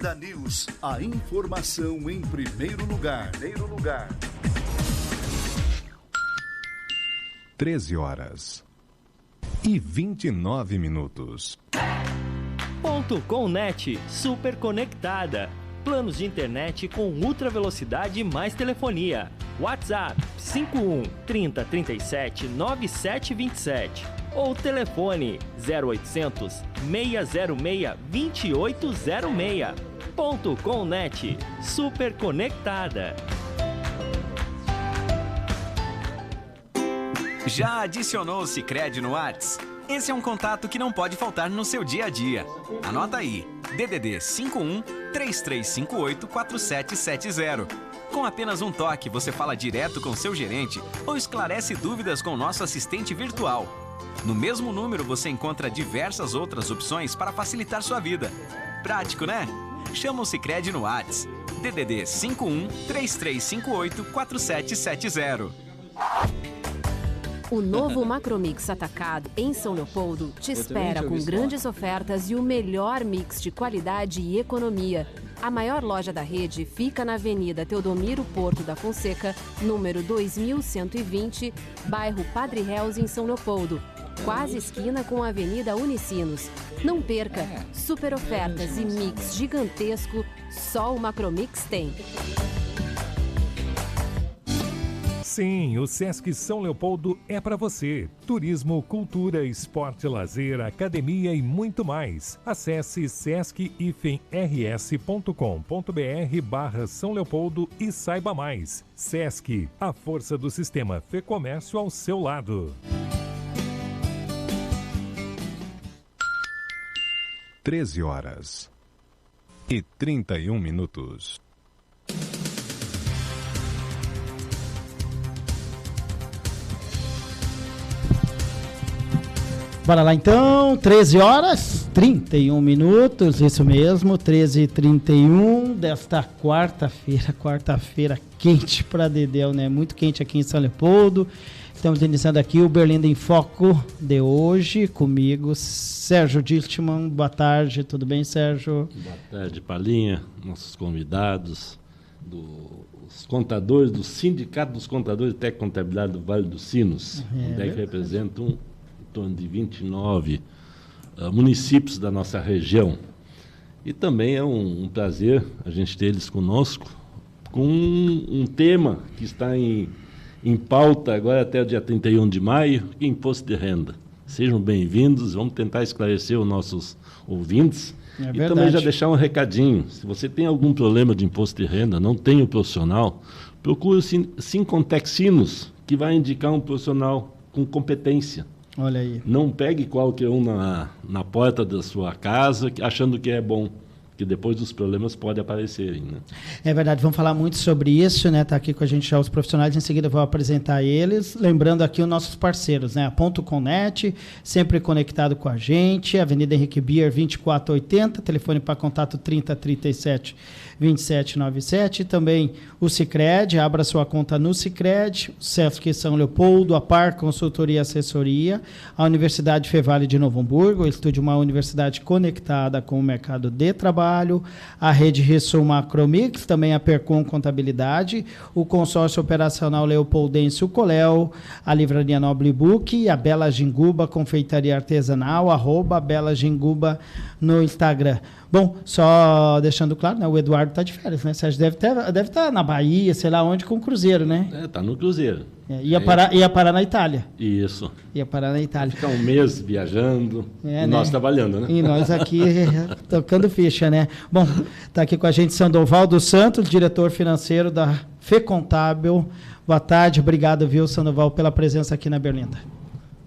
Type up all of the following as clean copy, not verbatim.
Avenida News, a informação em primeiro lugar. 13h29. Ponto com Net, super conectada. Planos de internet com ultra velocidade mais telefonia. WhatsApp 51 30 37 9727 ou telefone 0800 606 2806. Ponto com Net, super conectada. Já adicionou o Sicredi no Whats? Esse é um contato que não pode faltar no seu dia a dia. Anota aí, DDD 51 3358 4770. Com apenas um toque, você fala direto com seu gerente ou esclarece dúvidas com nosso assistente virtual. No mesmo número você encontra diversas outras opções para facilitar sua vida. Prático, né? Chama o Sicredi no Whats. DDD 51 3358 4770. O novo Macromix Atacado em São Leopoldo te espera com grandes ofertas e o melhor mix de qualidade e economia. A maior loja da rede fica na Avenida Teodomiro Porto da Fonseca, número 2120, bairro Padre Reus, em São Leopoldo. Quase esquina com a Avenida Unicinos. Não perca, super ofertas e mix gigantesco, só o Macromix tem. Sim, o Sesc São Leopoldo é para você. Turismo, cultura, esporte, lazer, academia e muito mais. Acesse sesc-rs.com.br/São Leopoldo e saiba mais. Sesc, a força do sistema Fê Comércio ao seu lado. 13h31. Bora lá então, 13h31, isso mesmo, 13h31 desta quarta-feira quente para Dedéu, né? Muito quente aqui em São Leopoldo. Estamos iniciando aqui o Berlinda em Foco de hoje, comigo, Sérgio Diltman. Boa tarde, tudo bem, Sérgio? Boa tarde, Palinha, nossos convidados, os contadores do Sindicato dos Contadores de Técnica e Contabilidade do Vale dos Sinos, onde que representam em torno de 29 municípios da nossa região. E também é um prazer a gente ter eles conosco, com um tema que está em pauta agora até o dia 31 de maio, que é imposto de renda. Sejam bem-vindos, vamos tentar esclarecer os nossos ouvintes. E também já deixar um recadinho, se você tem algum problema de imposto de renda, não tem um profissional, procure o Sincontec Sinos, que vai indicar um profissional com competência. Olha aí. Não pegue qualquer um na porta da sua casa achando que é bom, que depois os problemas podem aparecerem, né? É verdade, vamos falar muito sobre isso, né? Tá aqui com a gente já os profissionais, em seguida eu vou apresentar eles, lembrando aqui os nossos parceiros, né? A Ponto com Net, sempre conectado com a gente, Avenida Henrique Bier 2480, telefone para contato 3037 2797, também o Sicredi, abra sua conta no Sicredi, o Sesc São Leopoldo, a Par Consultoria e Assessoria, a Universidade Fevale de Novo Hamburgo, o Estúdio uma universidade conectada com o mercado de trabalho, a Rede Rissul Macromix, também a Percom Contabilidade, o Consórcio Operacional Leopoldense, o Coléu, a Livraria Noble Book, a Bela Ginguba Confeitaria Artesanal, @Bela Ginguba no Instagram. Bom, só deixando claro, né, o Eduardo está de férias, né? Sérgio deve estar na Bahia, sei lá onde, com o Cruzeiro, né? Está no Cruzeiro. Ia parar na Itália. Isso. Ia parar na Itália. Ficar um mês viajando e nós trabalhando, né? E nós aqui tocando ficha, né? Bom, está aqui com a gente Sandoval dos Santos, diretor financeiro da Fê Contábil. Boa tarde, obrigado, viu, Sandoval, pela presença aqui na Berlinda.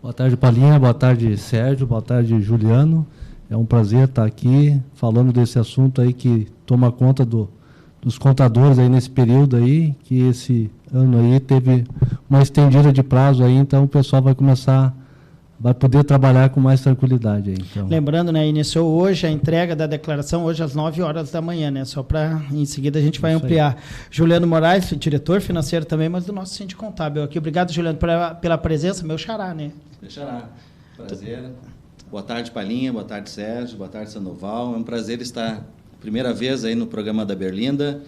Boa tarde, Palinha, boa tarde, Sérgio, boa tarde, Juliano. É um prazer estar aqui falando desse assunto aí que toma conta dos contadores aí nesse período aí, que esse ano aí teve uma estendida de prazo aí, então o pessoal vai poder trabalhar com mais tranquilidade aí. Então. Lembrando, né, iniciou hoje a entrega da declaração, hoje às 9 horas da manhã, né, só para, em seguida a gente vai ampliar. Juliano Moraes, diretor financeiro também, mas do nosso síndico contábil aqui. Obrigado, Juliano, pela presença, meu xará, né? Meu xará, prazer. Boa tarde, Palinha, boa tarde, Sérgio, boa tarde, Sandoval. É um prazer estar primeira vez aí no programa da Berlinda,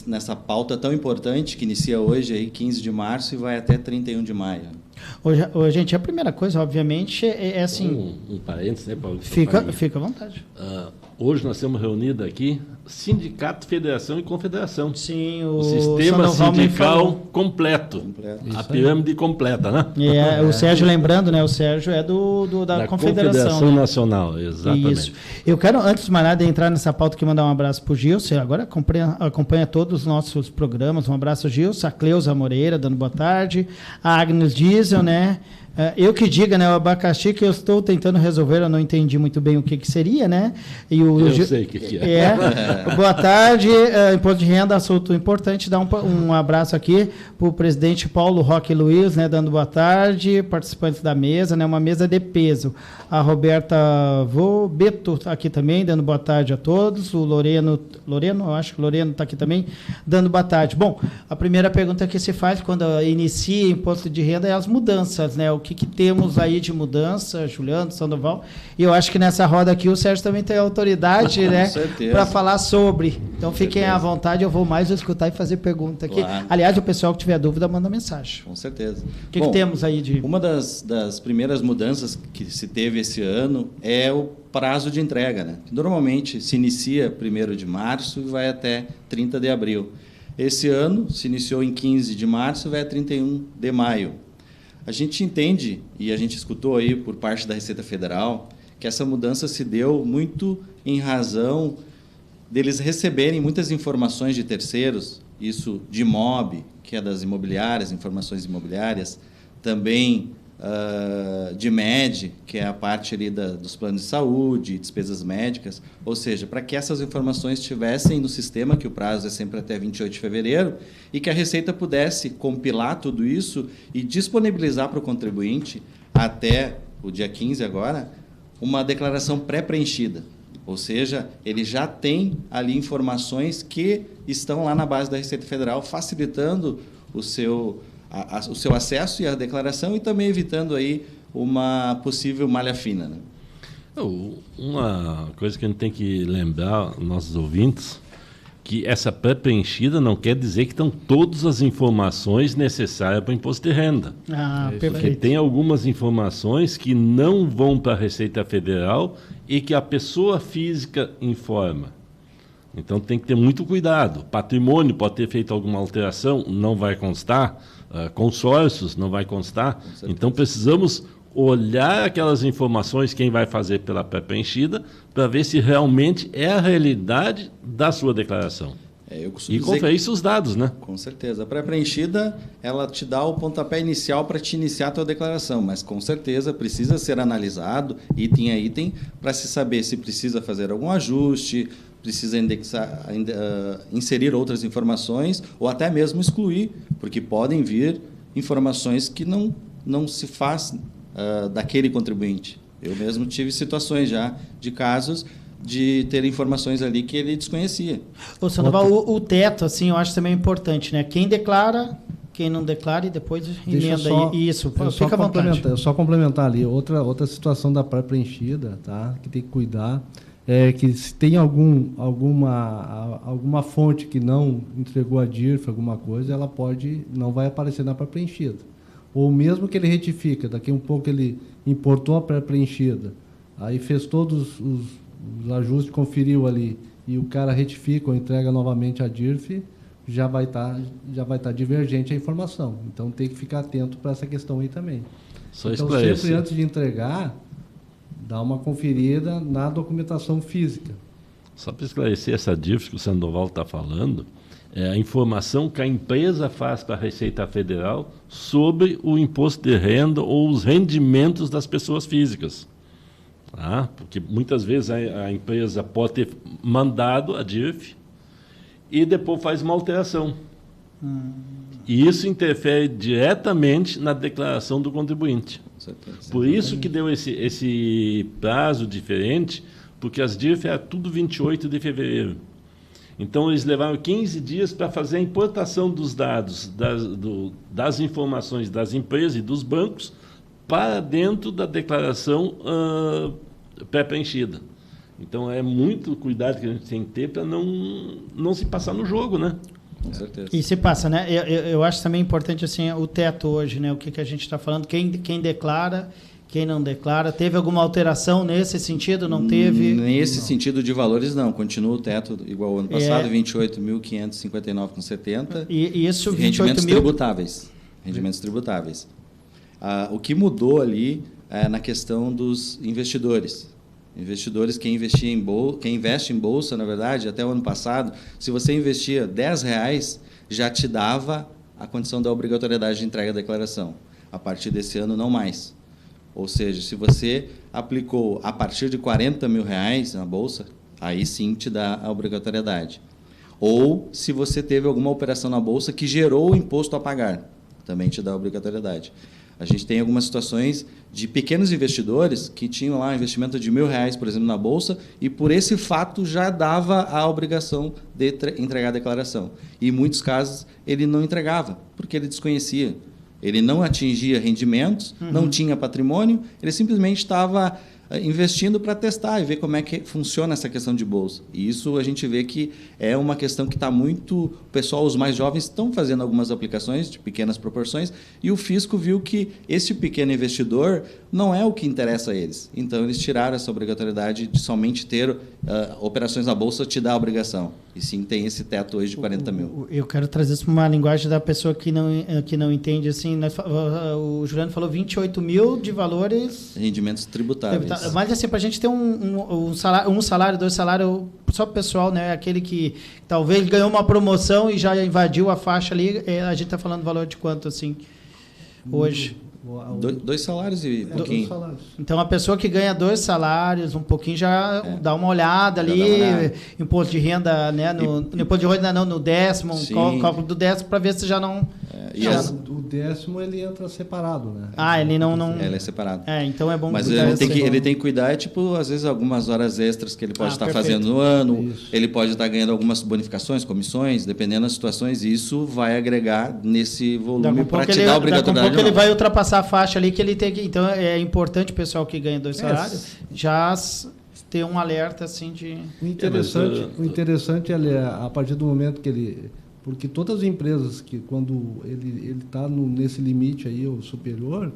nessa pauta tão importante que inicia hoje, aí, 15 de março, e vai até 31 de maio. Gente, a primeira coisa, obviamente, é assim... Um parênteses, né, Paulo? Fica à vontade. Hoje nós estamos reunidos aqui, sindicato, federação e confederação. Sim, o sistema sindical completo. A pirâmide completa, né? O Sérgio, lembrando, né? O Sérgio é da Confederação, né? Nacional, exatamente. Isso. Eu quero, antes de mais nada, entrar nessa pauta aqui, mandar um abraço para o Gilson. Agora acompanha todos os nossos programas. Um abraço, Gilson. A Cleusa Moreira, dando boa tarde. A Agnes Diesel, né? Eu que diga, né, o abacaxi que eu estou tentando resolver, eu não entendi muito bem o que seria, né? Eu sei o que é. Boa tarde, imposto de renda, assunto importante, dar um abraço aqui para o presidente Paulo Roque Luiz, né, dando boa tarde, participantes da mesa, né, uma mesa de peso. A Roberta Beto aqui também, dando boa tarde a todos. O Loreno, eu acho que o Loreno está aqui também, dando boa tarde. Bom, a primeira pergunta que se faz quando inicia imposto de renda é as mudanças, né? O que temos aí de mudança, Juliano, Sandoval? E eu acho que nessa roda aqui o Sérgio também tem autoridade, né, para falar sobre. Então fiquem à vontade, eu vou mais escutar e fazer pergunta aqui. Claro. Aliás, o pessoal que tiver dúvida, manda mensagem. Com certeza. O que temos aí de... Uma das primeiras mudanças que se teve esse ano é o prazo de entrega, né? Normalmente se inicia 1º de março e vai até 30 de abril. Esse ano se iniciou em 15 de março e vai a 31 de maio. A gente entende, e a gente escutou aí por parte da Receita Federal, que essa mudança se deu muito em razão deles receberem muitas informações de terceiros, isso de MOB, que é das imobiliárias, informações imobiliárias, também de MED, que é a parte ali dos planos de saúde, despesas médicas, ou seja, para que essas informações estivessem no sistema, que o prazo é sempre até 28 de fevereiro, e que a Receita pudesse compilar tudo isso e disponibilizar para o contribuinte, até o dia 15 agora, uma declaração pré-preenchida. Ou seja, ele já tem ali informações que estão lá na base da Receita Federal, facilitando o seu acesso e a declaração e também evitando aí uma possível malha fina, né? Uma coisa que a gente tem que lembrar, nossos ouvintes, que essa pré-preenchida não quer dizer que estão todas as informações necessárias para o imposto de renda. Perfeito. Porque tem algumas informações que não vão para a Receita Federal e que a pessoa física informa. Então tem que ter muito cuidado. Patrimônio pode ter feito alguma alteração, não vai constar. Consórcios não vai constar. Então precisamos olhar aquelas informações, quem vai fazer pela pré-preenchida, para ver se realmente é a realidade da sua declaração. E conferir os dados, né? Com certeza. A pré-preenchida, ela te dá o pontapé inicial para te iniciar a tua declaração, mas com certeza precisa ser analisado, item a item, para se saber se precisa fazer algum ajuste, precisa inserir outras informações ou até mesmo excluir, porque podem vir informações que não se faz daquele contribuinte. Eu mesmo tive situações já de casos de ter informações ali que ele desconhecia. Ô, Sandoval, o teto, assim, eu acho também importante, né? Quem declara, quem não declara e depois emenda isso. Fica à vontade. Só complementar ali, outra situação da pré-preenchida, tá? Que tem que cuidar. É que se tem alguma fonte que não entregou a DIRF, alguma coisa, ela não vai aparecer na pré-preenchida. Ou mesmo que ele retifica, daqui a um pouco ele importou a pré-preenchida, aí fez todos os ajustes, conferiu ali, e o cara retifica ou entrega novamente a DIRF, já vai estar divergente a informação. Então tem que ficar atento para essa questão aí também. Então sempre antes de entregar, dá uma conferida na documentação física. Só para esclarecer essa DIRF que o Sandoval está falando, é a informação que a empresa faz para a Receita Federal sobre o imposto de renda ou os rendimentos das pessoas físicas. Tá? Porque muitas vezes a empresa pode ter mandado a DIRF e depois faz uma alteração. E isso interfere diretamente na declaração do contribuinte. Por isso que deu esse prazo diferente, porque as DIRF eram tudo 28 de fevereiro. Então, eles levaram 15 dias para fazer a importação dos dados, das informações das empresas e dos bancos para dentro da declaração pré-preenchida. Então, é muito cuidado que a gente tem que ter para não se passar no jogo, né? Com certeza. E se passa, né? Eu acho também importante assim, o teto hoje, né? O que a gente está falando, quem declara, quem não declara. Teve alguma alteração nesse sentido? Não teve? Nesse sentido de valores, não. Continua o teto igual ao ano passado, 28.559,70. E isso, 28 rendimentos mil... tributáveis. Rendimentos tributáveis. O que mudou ali é na questão dos investidores. Investidores, quem investe em bolsa, na verdade, até o ano passado, se você investia R$10, já te dava a condição da obrigatoriedade de entrega da declaração. A partir desse ano, não mais. Ou seja, se você aplicou a partir de R$40 mil na bolsa, aí sim te dá a obrigatoriedade. Ou se você teve alguma operação na bolsa que gerou o imposto a pagar, também te dá a obrigatoriedade. A gente tem algumas situações de pequenos investidores que tinham lá um investimento de R$1.000, por exemplo, na bolsa, e por esse fato já dava a obrigação de entregar a declaração. E em muitos casos ele não entregava, porque ele desconhecia. Ele não atingia rendimentos, não tinha patrimônio, ele simplesmente estava investindo para testar e ver como é que funciona essa questão de bolsa. E isso a gente vê que é uma questão que está muito... O pessoal, os mais jovens, estão fazendo algumas aplicações de pequenas proporções e o fisco viu que esse pequeno investidor não é o que interessa a eles. Então, eles tiraram essa obrigatoriedade de somente ter operações na bolsa, te dá a obrigação. E sim, tem esse teto hoje de 40 mil. Eu quero trazer isso para uma linguagem da pessoa que não entende. Assim, o Juliano falou 28 mil de valores... Rendimentos tributáveis. Mas assim, para a gente ter um salário, 2 salários, só para o pessoal, né, aquele que talvez ganhou uma promoção e já invadiu a faixa ali, a gente está falando valor de quanto assim hoje? 2 salários e pouquinho. 2 salários. Então, a pessoa que ganha 2 salários, um pouquinho já dá uma olhada ali, imposto de renda, né, no imposto de renda não, no décimo, cálculo do décimo, para ver se já não... O décimo ele entra separado, né? Ele não... Ele é separado. Então é bom... Mas ele tem que cuidar, tipo, às vezes algumas horas extras que ele pode estar fazendo no ano, isso. Ele pode estar ganhando algumas bonificações, comissões, dependendo das situações, e isso vai agregar nesse volume para te dar a obrigatoriedade. Daqui a pouco ele vai ultrapassar a faixa ali que ele tem que... Então é importante o pessoal que ganha 2 salários já ter um alerta assim de... O interessante é a partir do momento que ele... Porque todas as empresas que, quando ele está nesse limite aí, o superior,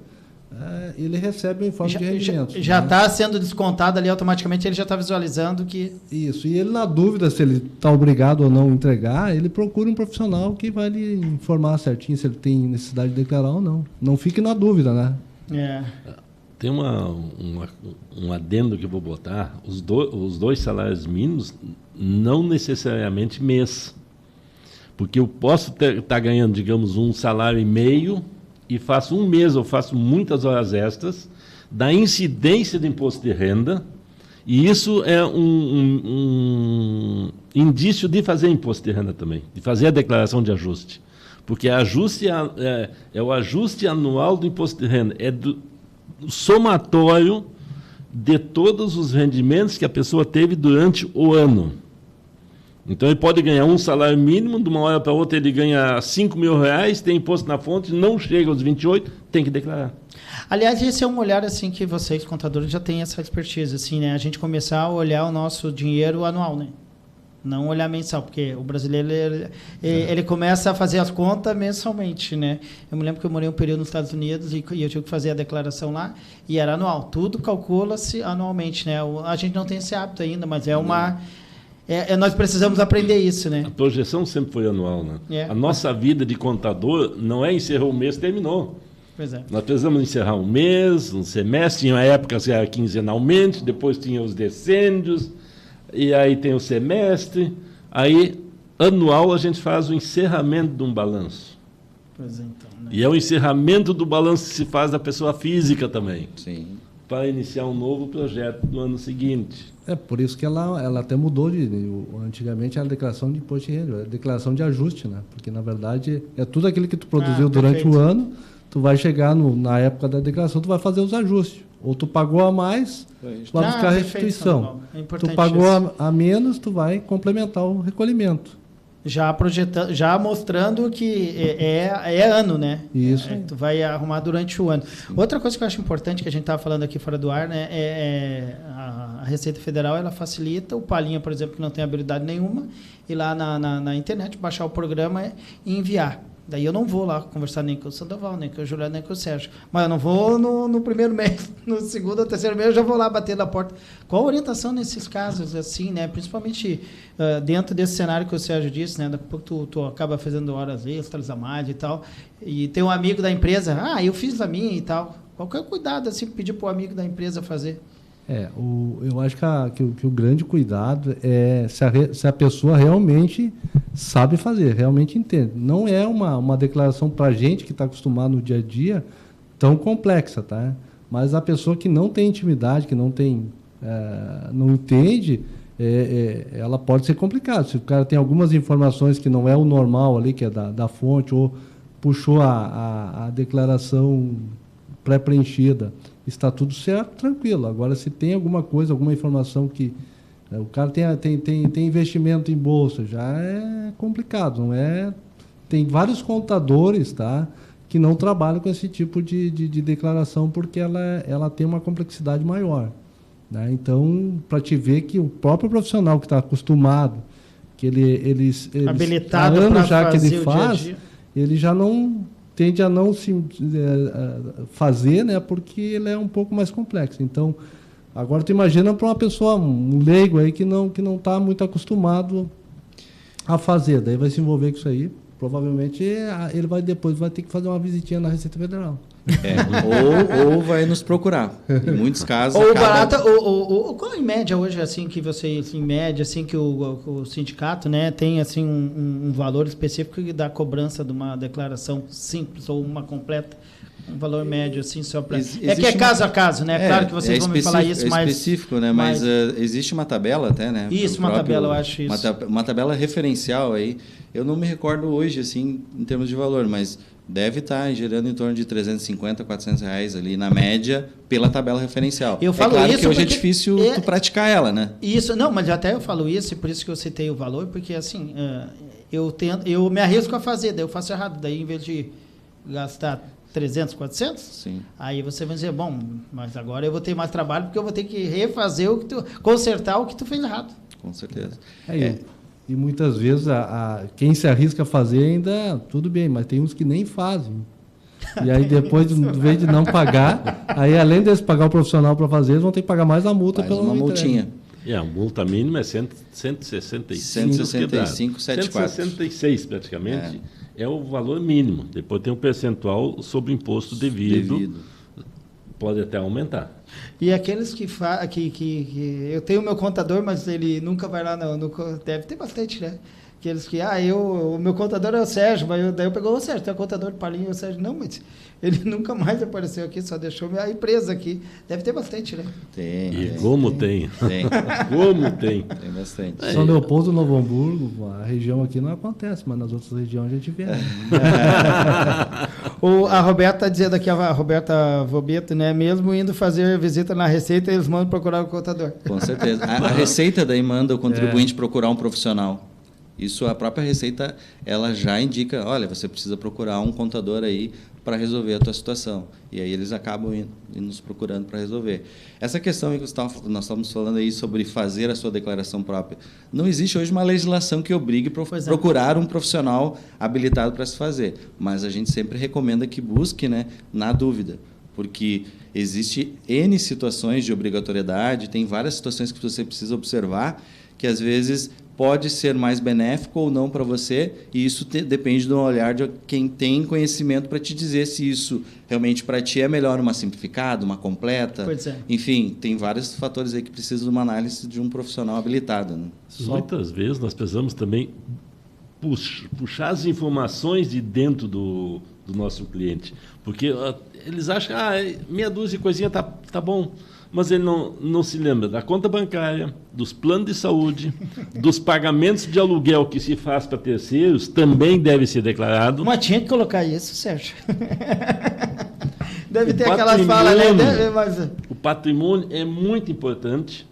ele recebe um informe de rendimentos. Já está sendo descontado ali automaticamente, ele já está visualizando que... Isso, e ele, na dúvida se ele está obrigado ou não a entregar, ele procura um profissional que vai lhe informar certinho se ele tem necessidade de declarar ou não. Não fique na dúvida, né? Tem um adendo que eu vou botar. Os 2 salários mínimos, não necessariamente mês. Porque eu posso estar ganhando, digamos, 1,5 salário e faço um mês, eu faço muitas horas extras, da incidência do imposto de renda, e isso é um indício de fazer imposto de renda também, de fazer a declaração de ajuste. Porque ajuste é o ajuste anual do imposto de renda, é do somatório de todos os rendimentos que a pessoa teve durante o ano. Então, ele pode ganhar 1 salário mínimo, de uma hora para outra ele ganha R$5 mil, tem imposto na fonte, não chega aos 28, tem que declarar. Aliás, esse é um olhar assim que vocês, contadores, já têm essa expertise, assim, né? A gente começar a olhar o nosso dinheiro anual, né? Não olhar mensal, porque o brasileiro ele começa a fazer as contas mensalmente, né? Eu me lembro que eu morei um período nos Estados Unidos e eu tive que fazer a declaração lá e era anual. Tudo calcula-se anualmente, né? A gente não tem esse hábito ainda, mas é uma... nós precisamos aprender isso, né? A projeção sempre foi anual, né? A nossa vida de contador não é encerrou um mês, terminou. Pois é. Nós precisamos encerrar um mês, um semestre, tinha épocas que era quinzenalmente, depois tinha os decênios, e aí tem o semestre, aí anual a gente faz o encerramento de um balanço. Pois é, então, né? E é o encerramento do balanço que se faz da pessoa física também. Sim. Para iniciar um novo projeto no ano seguinte. Por isso que ela até mudou antigamente era a declaração de imposto de renda, a declaração de ajuste, né? Porque na verdade é tudo aquilo que tu produziu durante o ano, tu vai chegar na época da declaração, tu vai fazer os ajustes. Ou tu pagou a mais, tu vai buscar a restituição. Tu pagou a menos, tu vai complementar o recolhimento. Já projetando, já mostrando que é ano, né? Isso. Tu vai arrumar durante o ano. Outra coisa que eu acho importante, que a gente estava falando aqui fora do ar, né? A Receita Federal, ela facilita o Palhinha, por exemplo, que não tem habilidade nenhuma, ir lá na internet, baixar o programa e enviar. Daí eu não vou lá conversar nem com o Sandoval, nem com o Juliano, nem com o Sérgio. Mas eu não vou no primeiro mês, no segundo ou terceiro mês, eu já vou lá bater na porta. Qual a orientação nesses casos, assim, né? Principalmente dentro desse cenário que o Sérgio disse, né? Daqui a pouco tu acaba fazendo horas extras a mais e tal. E tem um amigo da empresa, eu fiz a minha e tal. Qualquer cuidado, assim, pedir para o amigo da empresa fazer. Eu acho que o grande cuidado é se a pessoa realmente sabe fazer, realmente entende. Não é uma declaração para a gente que está acostumado no dia a dia tão complexa, tá? Mas a pessoa que não tem intimidade, que não entende, ela pode ser complicada. Se o cara tem algumas informações que não é o normal ali, que é da fonte, ou puxou a declaração pré-preenchida, está tudo certo, tranquilo. Agora, se tem alguma coisa, alguma informação que o cara tem investimento em bolsa, já é complicado, não é? Tem vários contadores, tá, que não trabalham com esse tipo de declaração porque ela tem uma complexidade maior, né? Então, para te ver que o próprio profissional que está acostumado, que ele habilitado para fazer que ele faz, dia a dia, ele já não tende a não se fazer, né, porque ele é um pouco mais complexo. Então, agora tu imagina para uma pessoa, um leigo aí que não está muito acostumado a fazer, daí vai se envolver com isso aí, provavelmente ele vai ter que fazer uma visitinha na Receita Federal. Ou vai nos procurar. Em muitos casos. Ou barata, qual em média hoje, assim, que vocês, em média, assim, que o sindicato, né, tem assim um valor específico da cobrança de uma declaração simples ou uma completa? Um valor médio, assim, só para... que é caso a caso, né? Claro que vocês vão me falar isso, mas... É específico, né? Mas existe uma tabela até, né? Isso, uma tabela, eu acho isso. Uma tabela referencial aí. Eu não me recordo hoje, assim, em termos de valor, mas deve estar gerando em torno de R$350, R$400 ali, na média, pela tabela referencial. Eu falo claro isso que hoje é difícil tu praticar ela, né? Isso, não, mas até eu falo isso, e por isso que eu citei o valor, porque, assim, eu me arrisco a fazer, daí eu faço errado. Daí, em vez de gastar 300, 400? Sim. Aí você vai dizer, bom, mas agora eu vou ter mais trabalho porque eu vou ter que refazer consertar o que tu fez errado. Com certeza. E muitas vezes quem se arrisca a fazer ainda, tudo bem, mas tem uns que nem fazem. E aí depois, em vez de não pagar, aí além de pagar o profissional para fazer, eles vão ter que pagar mais a multa pela uma multinha. A multa mínima é 165, 166 praticamente. É o valor mínimo. Depois tem um percentual sobre imposto devido. Pode até aumentar. E aqueles que eu tenho o meu contador, mas ele nunca vai lá deve ter bastante, né? Aqueles que, o meu contador é o Sérgio, mas daí eu pegou o Sérgio, tu é contador de Palhinha, o Sérgio, não, mas ele nunca mais apareceu aqui, só deixou a empresa aqui. Deve ter bastante, né? Tem. Como tem? Como tem? Tem bastante. São Leopoldo, Novo Hamburgo, a região aqui não acontece, mas nas outras regiões a gente vê. A Roberta está dizendo aqui, a Roberta Vobeto, né? Mesmo indo fazer visita na Receita, eles mandam procurar o contador. Com certeza. A Receita daí manda o contribuinte procurar um profissional. Isso, a própria Receita, ela já indica, olha, você precisa procurar um contador aí para resolver a tua situação. E aí eles acabam indo nos procurando para resolver. Essa questão que nós estamos falando aí sobre fazer a sua declaração própria. Não existe hoje uma legislação que obrigue procurar um profissional habilitado para se fazer. Mas a gente sempre recomenda que busque, né, na dúvida. Porque existe N situações de obrigatoriedade, tem várias situações que você precisa observar, que às vezes pode ser mais benéfico ou não para você, e isso depende do olhar de quem tem conhecimento para te dizer se isso realmente para ti é melhor uma simplificada, uma completa. Pois é. Enfim, tem vários fatores aí que precisam de uma análise de um profissional habilitado, né? Muitas vezes nós precisamos também puxar as informações de dentro do nosso cliente, porque eles acham que meia dúzia de coisinha tá bom, mas ele não se lembra da conta bancária, dos planos de saúde, dos pagamentos de aluguel que se faz para terceiros, também deve ser declarado. Mas tinha que colocar isso, Sérgio. Deve ter aquelas falas, né? O patrimônio é muito importante,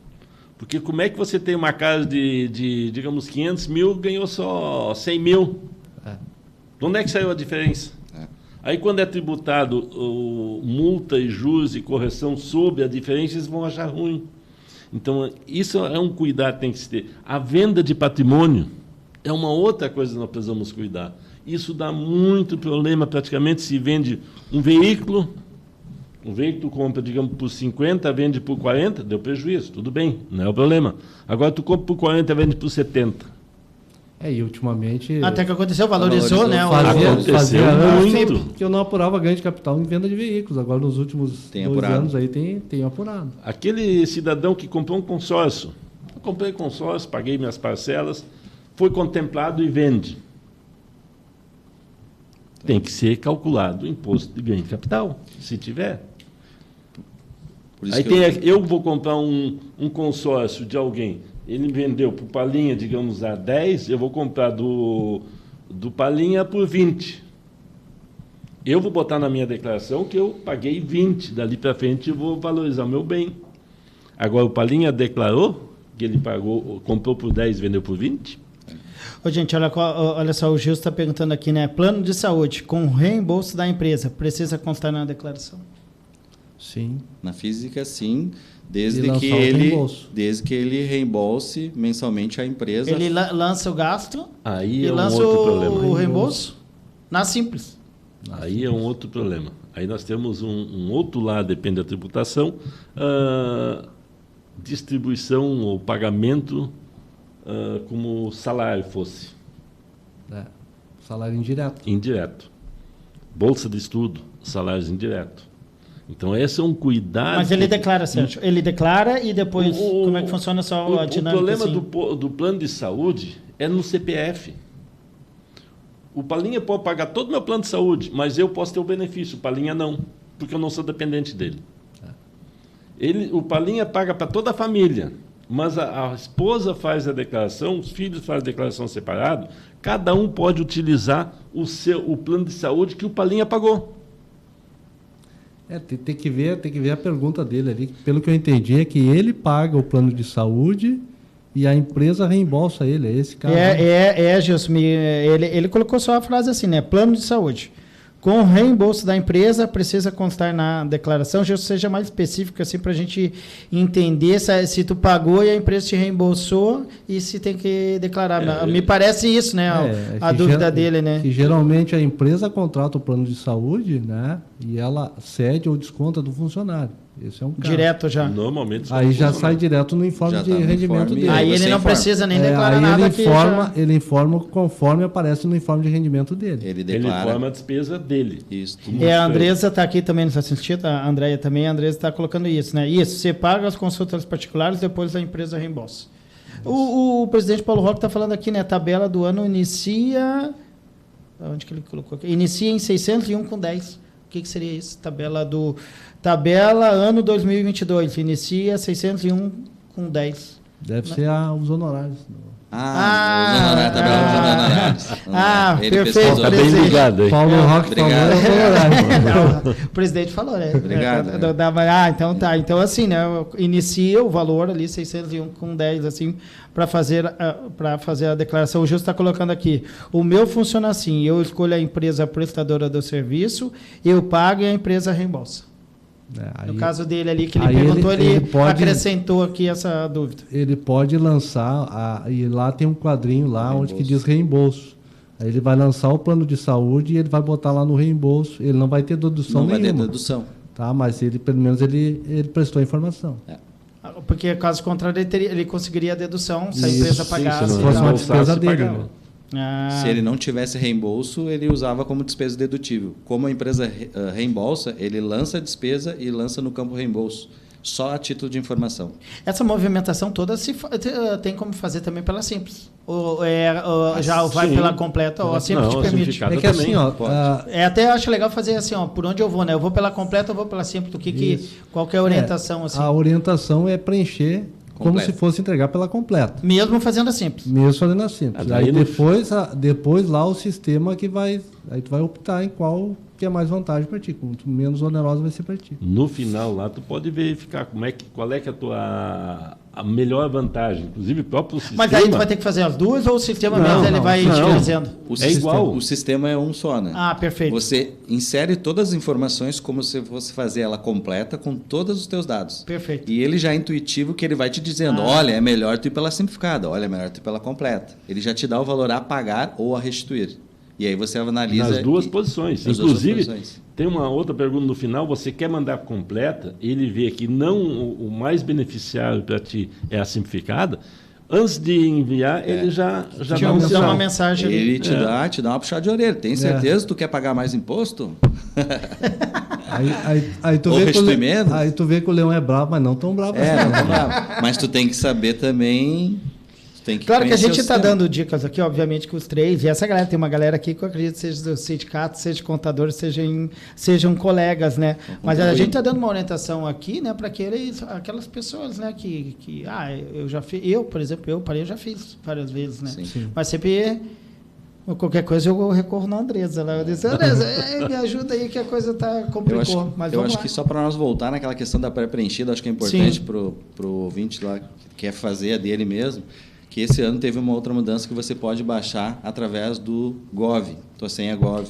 Porque como é que você tem uma casa de digamos, 500 mil, ganhou só 100 mil? De onde é que saiu a diferença? Aí, quando é tributado multa e juros e correção sobre a diferença, eles vão achar ruim. Então, isso é um cuidado que tem que se ter. A venda de patrimônio é uma outra coisa que nós precisamos cuidar. Isso dá muito problema, praticamente, se vende um veículo compra, digamos, por 50, vende por 40, deu prejuízo, tudo bem, não é o problema. Agora, tu compra por 40, vende por 70. E ultimamente... Até que aconteceu, valorizou, né? Fazia muito. Que eu não apurava ganho de capital em venda de veículos. Agora, nos últimos 2 anos, aí tem apurado. Aquele cidadão que comprou um consórcio. Eu comprei consórcio, paguei minhas parcelas, foi contemplado e vende. Tem que ser calculado o imposto de ganho de capital, se tiver. Aí eu vou comprar um consórcio de alguém, ele vendeu para o Palinha, digamos, a 10, eu vou comprar do Palinha por 20. Eu vou botar na minha declaração que eu paguei 20, dali para frente eu vou valorizar o meu bem. Agora, o Palinha declarou que ele comprou por 10 e vendeu por 20? Ô, gente, olha só, o Gil está perguntando aqui, né? Plano de saúde com reembolso da empresa, precisa constar na declaração? Sim. Na física, sim, desde que ele reembolse mensalmente a empresa. Ele lança o gasto aí e lança o reembolso na simples. Aí é um outro problema. Aí nós temos um outro lado, depende da tributação, distribuição ou pagamento como salário fosse. Salário indireto. Indireto. Bolsa de estudo, salários indiretos. Então, esse é um cuidado... Mas ele declara, Sérgio. Ele declara e depois, como é que funciona só a dinâmica? O problema assim? do plano de saúde é no CPF. O Palinha pode pagar todo o meu plano de saúde, mas eu posso ter o benefício. O Palinha não, porque eu não sou dependente dele. O Palinha paga para toda a família, mas a esposa faz a declaração, os filhos fazem a declaração separado, cada um pode utilizar o plano de saúde que o Palinha pagou. Tem que ver a pergunta dele ali. Pelo que eu entendi, é que ele paga o plano de saúde e a empresa reembolsa ele. É esse caso. Gilson, ele colocou só a frase assim, né? Plano de saúde. Com o reembolso da empresa, precisa constar na declaração. Gilson, seja mais específico assim para a gente entender se tu pagou e a empresa te reembolsou e se tem que declarar. Me parece isso, né? A dúvida dele, né? Que geralmente a empresa contrata o plano de saúde, né? E ela cede ou desconta do funcionário. Esse é um caso. Direto já. Normalmente. Aí já sai direto no informe de rendimento dele. Aí ele não precisa nem declarar nada. Ele informa conforme aparece no informe de rendimento dele. Ele informa a despesa dele. Isso. A Andressa está aqui também nos assistindo, a Andréia também. A Andressa está colocando isso, né? Isso, você paga as consultas particulares, depois a empresa reembolsa. O presidente Paulo Roque está falando aqui, né? A tabela do ano inicia... Onde que ele colocou aqui? Inicia em 601,10. O que seria isso? Tabela ano 2022, inicia 601,10. Deve ser os honorários. Perfeito. Está bem ligado aí. Paulo Roque falou. O presidente falou, né? Obrigado. Então tá. Então, assim, né? Inicia o valor ali, 601,10, assim, para fazer a declaração. O Gil está colocando aqui. O meu funciona assim: eu escolho a empresa prestadora do serviço, eu pago e a empresa reembolsa. No caso dele ali, que ele perguntou, ele acrescentou aqui essa dúvida. Ele pode lançar, e lá tem um quadrinho lá onde que diz reembolso. Aí ele vai lançar o plano de saúde e ele vai botar lá no reembolso. Ele não vai ter dedução nenhuma. Não vai ter dedução. Tá, mas pelo menos ele prestou a informação. Porque, caso contrário, ele conseguiria a dedução se a empresa pagasse. Se fosse uma despesa dele. Se ele não tivesse reembolso, ele usava como despesa dedutível. Como a empresa reembolsa, ele lança a despesa e lança no campo reembolso, só a título de informação. Essa movimentação toda tem como fazer também pela Simples? Ou já vai pela completa, ou a Simples te permite? É que assim, até acho legal fazer assim, por onde eu vou, né? Eu vou pela completa, eu vou pela Simples. Qual que é a orientação? Assim? A orientação é preencher como se fosse entregar pela completa. Mesmo fazendo a Simples. Aí depois lá o sistema que vai... Aí tu vai optar em qual que é mais vantagem para ti, quanto menos onerosa vai ser para ti. No final lá, tu pode verificar qual é que é a melhor vantagem, inclusive o próprio sistema. Mas aí tu vai ter que fazer as duas ou o sistema mesmo ele vai te dizendo? Igual. O sistema é um só, né? Ah, perfeito. Você insere todas as informações como se fosse fazer ela completa com todos os teus dados. Perfeito. E ele já é intuitivo que ele vai te dizendo, olha, é melhor tu ir pela simplificada, olha, é melhor tu ir pela completa. Ele já te dá o valor a pagar ou a restituir. E aí você analisa... Nas duas posições. Inclusive, tem uma outra pergunta no final, você quer mandar completa, ele vê que não o mais beneficiário para ti é a simplificada, antes de enviar, ele já dá uma mensagem. Ele te dá uma puxada de orelha. Tem certeza que tu quer pagar mais imposto? Aí tu ou vê restituir menos? Aí tu vê que o leão é bravo, mas não tão bravo assim. Não tão bravo. Mas tu tem que saber também... Claro que a gente está dando dicas aqui, obviamente, que os três, e essa galera, tem uma galera aqui que eu acredito seja do sindicato, seja contador, sejam colegas, né? Mas a gente está dando uma orientação aqui, né, para aquelas pessoas, né, por exemplo, eu já fiz várias vezes, né? Sim. Mas sempre, qualquer coisa, eu recorro na Andresa. Eu disse, Andresa, me ajuda aí que a coisa complicou. Eu acho que só para nós voltar naquela questão da pré-preenchida, acho que é importante para o ouvinte lá que quer fazer a dele mesmo, que esse ano teve uma outra mudança que você pode baixar através do Gov, tua senha Gov.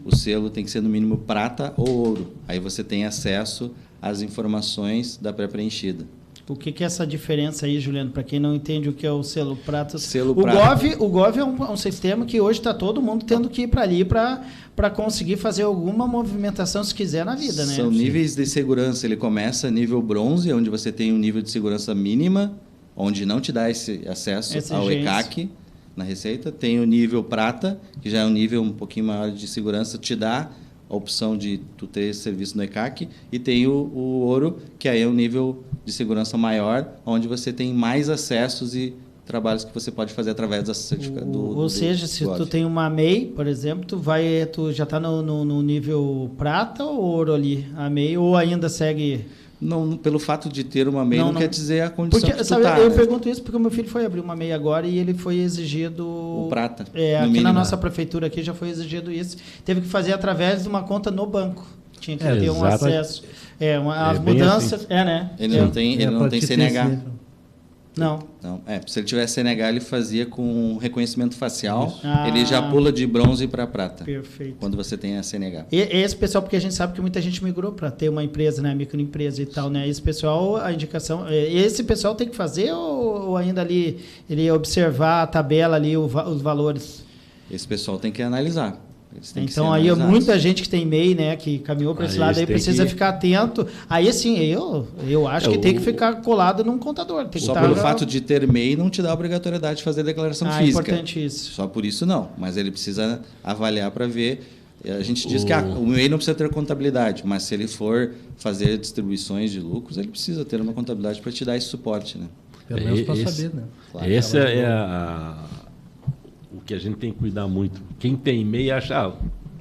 O selo tem que ser no mínimo prata ou ouro. Aí você tem acesso às informações da pré-preenchida. O que é essa diferença aí, Juliano? Para quem não entende o que é o selo prata. O Gov é um sistema que hoje está todo mundo tendo que ir para ali para conseguir fazer alguma movimentação, se quiser, na vida, né? São níveis de segurança. Ele começa nível bronze, onde você tem um nível de segurança mínima, onde não te dá esse acesso ao ECAC na Receita. Tem o nível prata, que já é um nível um pouquinho maior de segurança, te dá a opção de tu ter esse serviço no ECAC. E tem o ouro, que aí é um nível de segurança maior, onde você tem mais acessos e trabalhos que você pode fazer através da certificado Ou seja, se tu tem uma MEI, por exemplo, tu já está no nível prata ou ouro ali, a MEI, ou ainda segue... Não, pelo fato de ter uma MEI não quer dizer a condição porque, que tu sabe, tá, eu né? pergunto isso porque o meu filho foi abrir uma MEI agora e ele foi exigido... O prata. Aqui mínimo. Na nossa prefeitura aqui já foi exigido isso. Teve que fazer através de uma conta no banco. Tinha que ter um acesso. As mudanças... Assim. Né? Ele não tem CNH. Não. Se ele tivesse CNH, ele fazia com reconhecimento facial. Ele já pula de bronze para prata. Perfeito. Quando você tem a CNH. Esse pessoal, porque a gente sabe que muita gente migrou para ter uma empresa, né, microempresa e tal, né? Esse pessoal, a indicação... Esse pessoal tem que fazer ou ainda ali ele observar a tabela ali, os valores? Esse pessoal tem que analisar. Então aí muita gente que tem MEI, né, que caminhou para esse lado aí precisa ficar atento. Aí assim, eu acho que tem que ficar colado num contador. Tem só pelo fato de ter MEI não te dá a obrigatoriedade de fazer declaração física. É importante isso. Só por isso não, mas ele precisa avaliar para ver. A gente diz que o MEI não precisa ter contabilidade, mas se ele for fazer distribuições de lucros, ele precisa ter uma contabilidade para te dar esse suporte, né? Pelo menos para saber, né? Claro, essa o que a gente tem que cuidar muito. Quem tem MEI acha,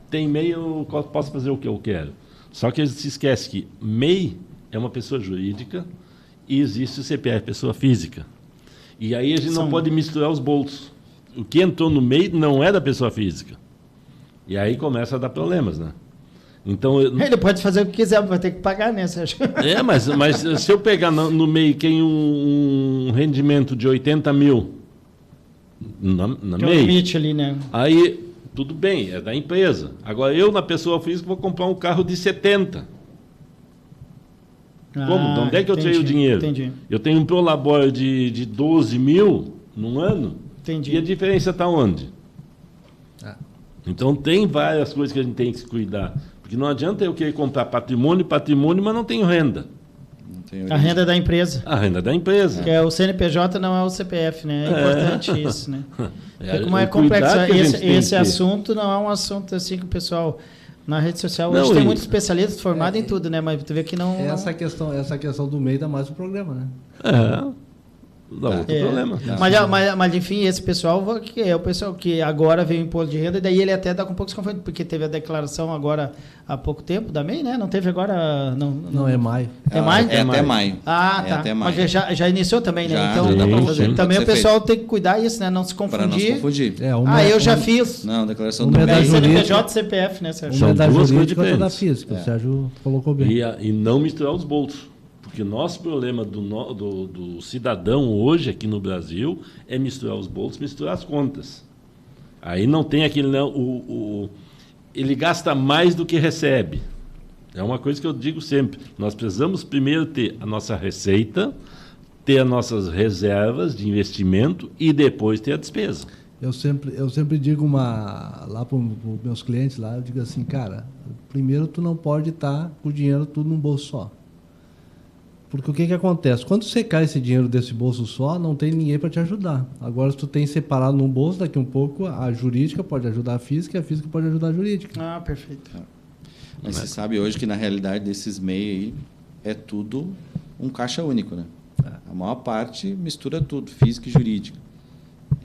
tem MEI, eu posso fazer o que eu quero. Só que se esquece que MEI é uma pessoa jurídica e existe o CPF, pessoa física. E aí a gente não pode misturar os bolsos. O que entrou no MEI não é da pessoa física. E aí começa a dar problemas, né? Então, ele pode fazer o que quiser, vai ter que pagar, né, Sérgio? Mas se eu pegar no MEI quem um rendimento de 80 mil na que MEI, é o limite ali, né? Aí, tudo bem, é da empresa. Agora, eu, na pessoa física, vou comprar um carro de 70. Como? De onde é que eu tirei o dinheiro? Entendi. Eu tenho um Prolabore de 12 mil num ano. Entendi. E a diferença está onde? Então, tem várias coisas que a gente tem que se cuidar. Porque não adianta eu querer comprar patrimônio, mas não tenho renda. A renda é da empresa. A renda é da empresa. Que é o CNPJ, não é o CPF, né? É importante isso, né? Como é complexo. Esse assunto não é um assunto assim que o pessoal... Na rede social hoje tem muitos especialistas formados em tudo, né? Mas tu vê que não... Essa questão do MEI dá mais o programa, né? Dá outro problema. Mas, enfim, esse pessoal que é o pessoal que agora veio o imposto de renda, e daí ele até dá com um pouco desconforto, porque teve a declaração agora há pouco tempo da MEI, né? Não teve agora... Não, é maio. É maio? É até maio. Ah, tá. Até maio. Mas já iniciou também, né? Já, então dá pra pra fazer. também Pode o ser pessoal feito. tem que cuidar isso, né? Não se confundir. Para não se confundir. Eu já fiz. Não, declaração Uma do é da MEI. CNPJ e CPF, né, Sérgio? Uma é da duas coisas jurídica, outra da diferentes. física. O Sérgio colocou bem. E não misturar os bolsos. Porque o nosso problema do cidadão hoje aqui no Brasil é misturar os bolsos, misturar as contas. Aí não tem aquele... ele gasta mais do que recebe. É uma coisa que eu digo sempre. Nós precisamos primeiro ter a nossa receita, ter as nossas reservas de investimento e depois ter a despesa. Eu sempre digo lá para os meus clientes, eu digo assim, cara, primeiro tu não pode estar com o dinheiro tudo num bolso só. Porque o que acontece? Quando você cai esse dinheiro desse bolso só, não tem ninguém para te ajudar. Agora, se tu tem separado num bolso, daqui um pouco a jurídica pode ajudar a física e a física pode ajudar a jurídica. Ah, perfeito. Mas você sabe hoje que, na realidade, desses MEI aí, é tudo um caixa único, né? A maior parte mistura tudo, física e jurídica.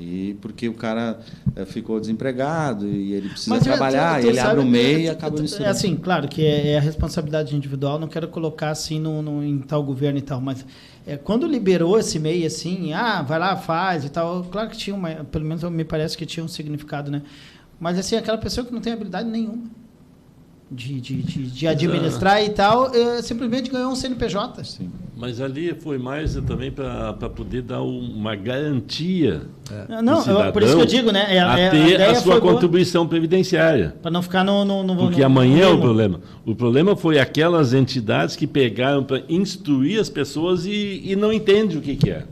E porque o cara ficou desempregado e ele precisa trabalhar, ele abre o MEI e acaba misturando. É assim, claro que é a responsabilidade individual, não quero colocar assim em tal governo e tal, mas quando liberou esse MEI assim, vai lá, faz e tal, claro que tinha pelo menos me parece que tinha um significado, né? Mas assim, aquela pessoa que não tem habilidade nenhuma de administrar e tal, simplesmente ganhou um CNPJ. Sim. Mas ali foi mais também para poder dar uma garantia Não, cidadão por isso que eu digo, né? a ter a sua contribuição previdenciária. Para não ficar Porque amanhã é o problema. O problema foi aquelas entidades que pegaram para instruir as pessoas e não entendem o que é.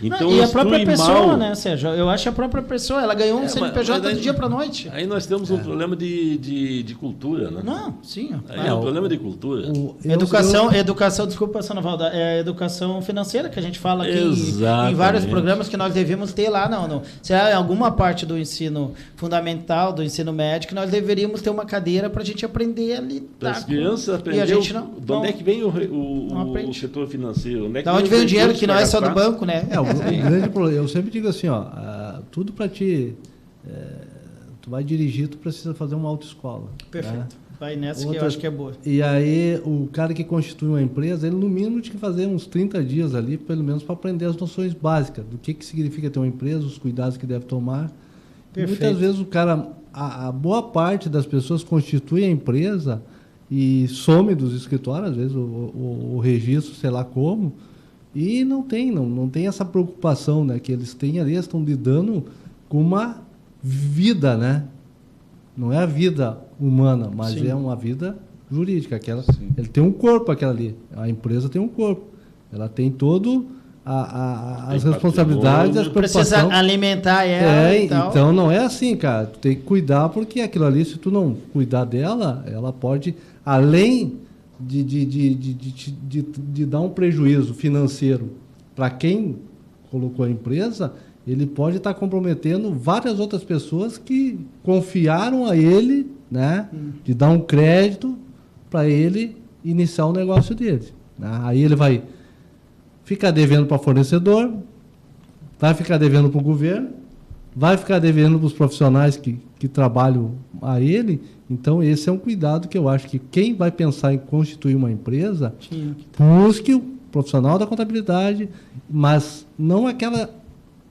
Então, e a própria pessoa, né, Sérgio? Eu acho que a própria pessoa, ela ganhou um CNPJ do dia para a noite. Aí nós temos um problema de cultura, né? Não, sim. Aí é um problema de cultura. Educação, desculpa, Sana Valda, é a educação financeira que a gente fala aqui em vários programas que nós devemos ter lá. Não. Se há alguma parte do ensino fundamental, do ensino médio, que nós deveríamos ter uma cadeira para a gente aprender a lidar. Para as crianças aprenderem. E a gente de onde é que vem o setor financeiro? Da onde vem o dinheiro, que não é só do banco, né? O grande problema, eu sempre digo assim, tudo para ti, tu vai dirigir, tu precisa fazer uma autoescola. Perfeito. Né? Vai nessa que eu acho que é boa. E aí, o cara que constitui uma empresa, ele no mínimo tinha que fazer uns 30 dias ali, pelo menos para aprender as noções básicas, do que significa ter uma empresa, os cuidados que deve tomar. Muitas vezes o cara, a boa parte das pessoas constitui a empresa e some dos escritórios, às vezes o registro, sei lá como, e não tem essa preocupação, né, que eles têm ali, eles estão lidando com uma vida, né? Não é a vida humana, mas é uma vida jurídica. Ele tem um corpo, aquela ali. A empresa tem um corpo. Ela tem todo as responsabilidades, as preocupações. Precisa alimentar ela e tal. Então não é assim, cara. Tu tem que cuidar, porque aquilo ali, se tu não cuidar dela, ela pode, além de dar um prejuízo financeiro para quem colocou a empresa, ele pode estar comprometendo várias outras pessoas que confiaram a ele, né, de dar um crédito para ele iniciar o negócio dele. Né? Aí ele vai ficar devendo para fornecedor, vai ficar devendo para o governo, vai ficar devendo para os profissionais que trabalham a ele. Então, esse é um cuidado que eu acho que quem vai pensar em constituir uma empresa, busque o profissional da contabilidade, mas não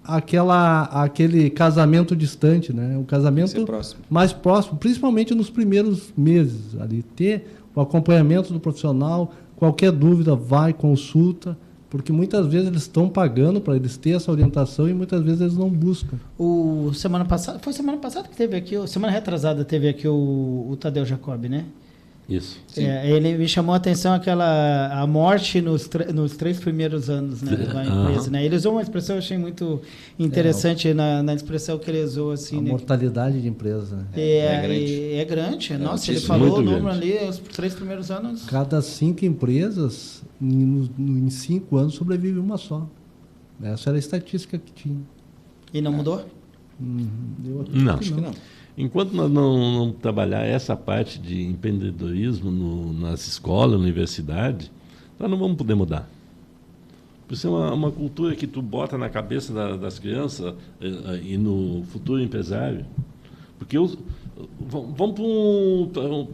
aquele casamento distante, né? Um casamento mais próximo, principalmente nos primeiros meses, ali, ter o acompanhamento do profissional, qualquer dúvida, vai, consulta, porque muitas vezes eles estão pagando para eles ter essa orientação e muitas vezes eles não buscam. Semana passada que teve aqui, semana retrasada teve aqui o Tadeu Jacob, né? Isso. Ele me chamou a atenção a morte nos 3 primeiros anos, né, da empresa, né? Ele usou uma expressão, eu achei muito interessante na expressão que ele usou, assim, a mortalidade de empresa. Né? É grande. Nossa, ele falou o número ali, os 3 primeiros anos. Cada 5 empresas, em 5 anos, sobrevive uma só. Essa era a estatística que tinha. E não mudou? Não, acho que não. Enquanto nós não trabalhar essa parte de empreendedorismo nas escolas, universidades, nós não vamos poder mudar. Isso é uma cultura que tu bota na cabeça das crianças e no futuro empresário. Porque vamos para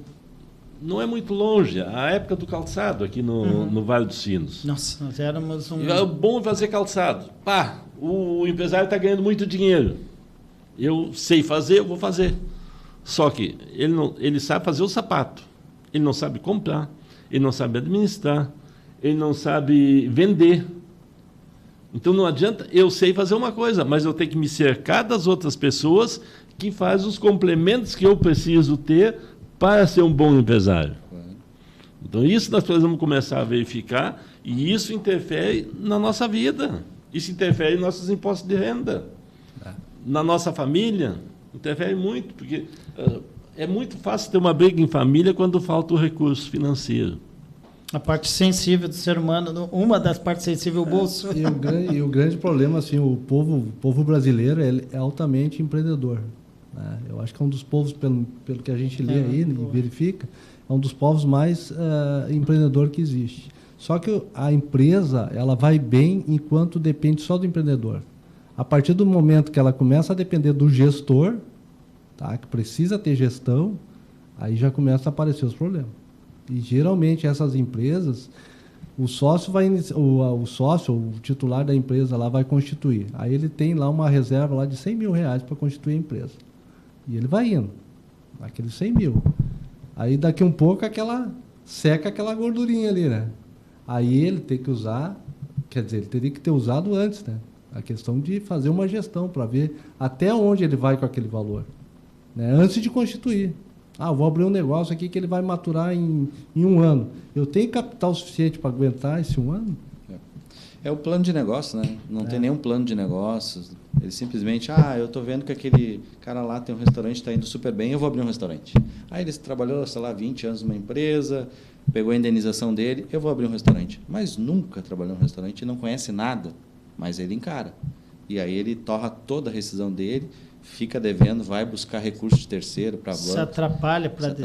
não é muito longe, a época do calçado aqui no Vale dos Sinos. Nossa, nós éramos É bom fazer calçado. Pá, o empresário está ganhando muito dinheiro. Eu sei fazer, eu vou fazer. Só que ele sabe fazer o sapato. Ele não sabe comprar, ele não sabe administrar, ele não sabe vender. Então não adianta, eu sei fazer uma coisa, mas eu tenho que me cercar das outras pessoas que fazem os complementos que eu preciso ter para ser um bom empresário. Então isso nós precisamos começar a verificar e isso interfere na nossa vida. Isso interfere em nossos impostos de renda. Na nossa família, interfere muito, porque é muito fácil ter uma briga em família quando falta o recurso financeiro. A parte sensível do ser humano, uma das partes sensíveis, o bolso. E o grande problema, assim, o povo brasileiro é altamente empreendedor. Né? Eu acho que é um dos povos, pelo que a gente lê aí e verifica, é um dos povos mais empreendedor que existe. Só que a empresa, ela vai bem enquanto depende só do empreendedor. A partir do momento que ela começa a depender do gestor, tá, que precisa ter gestão, aí já começam a aparecer os problemas. E geralmente essas empresas, o sócio, o titular da empresa lá vai constituir. Aí ele tem lá uma reserva lá de R$100 mil para constituir a empresa. E ele vai indo, aqueles 100 mil. Aí daqui um pouco seca aquela gordurinha ali, né? Aí ele tem que usar, quer dizer, ele teria que ter usado antes, né? A questão de fazer uma gestão para ver até onde ele vai com aquele valor, né? Antes de constituir. Vou abrir um negócio aqui que ele vai maturar em 1 ano. Eu tenho capital suficiente para aguentar esse 1 ano? É o plano de negócio, né? Não tem nenhum plano de negócios. Ele simplesmente, eu estou vendo que aquele cara lá tem um restaurante, está indo super bem, eu vou abrir um restaurante. Aí ele trabalhou, 20 anos numa empresa, pegou a indenização dele, eu vou abrir um restaurante. Mas nunca trabalhou em um restaurante e não conhece nada, mas ele encara. E aí ele torra toda a rescisão dele, fica devendo, vai buscar recurso de terceiro para se atrapalha para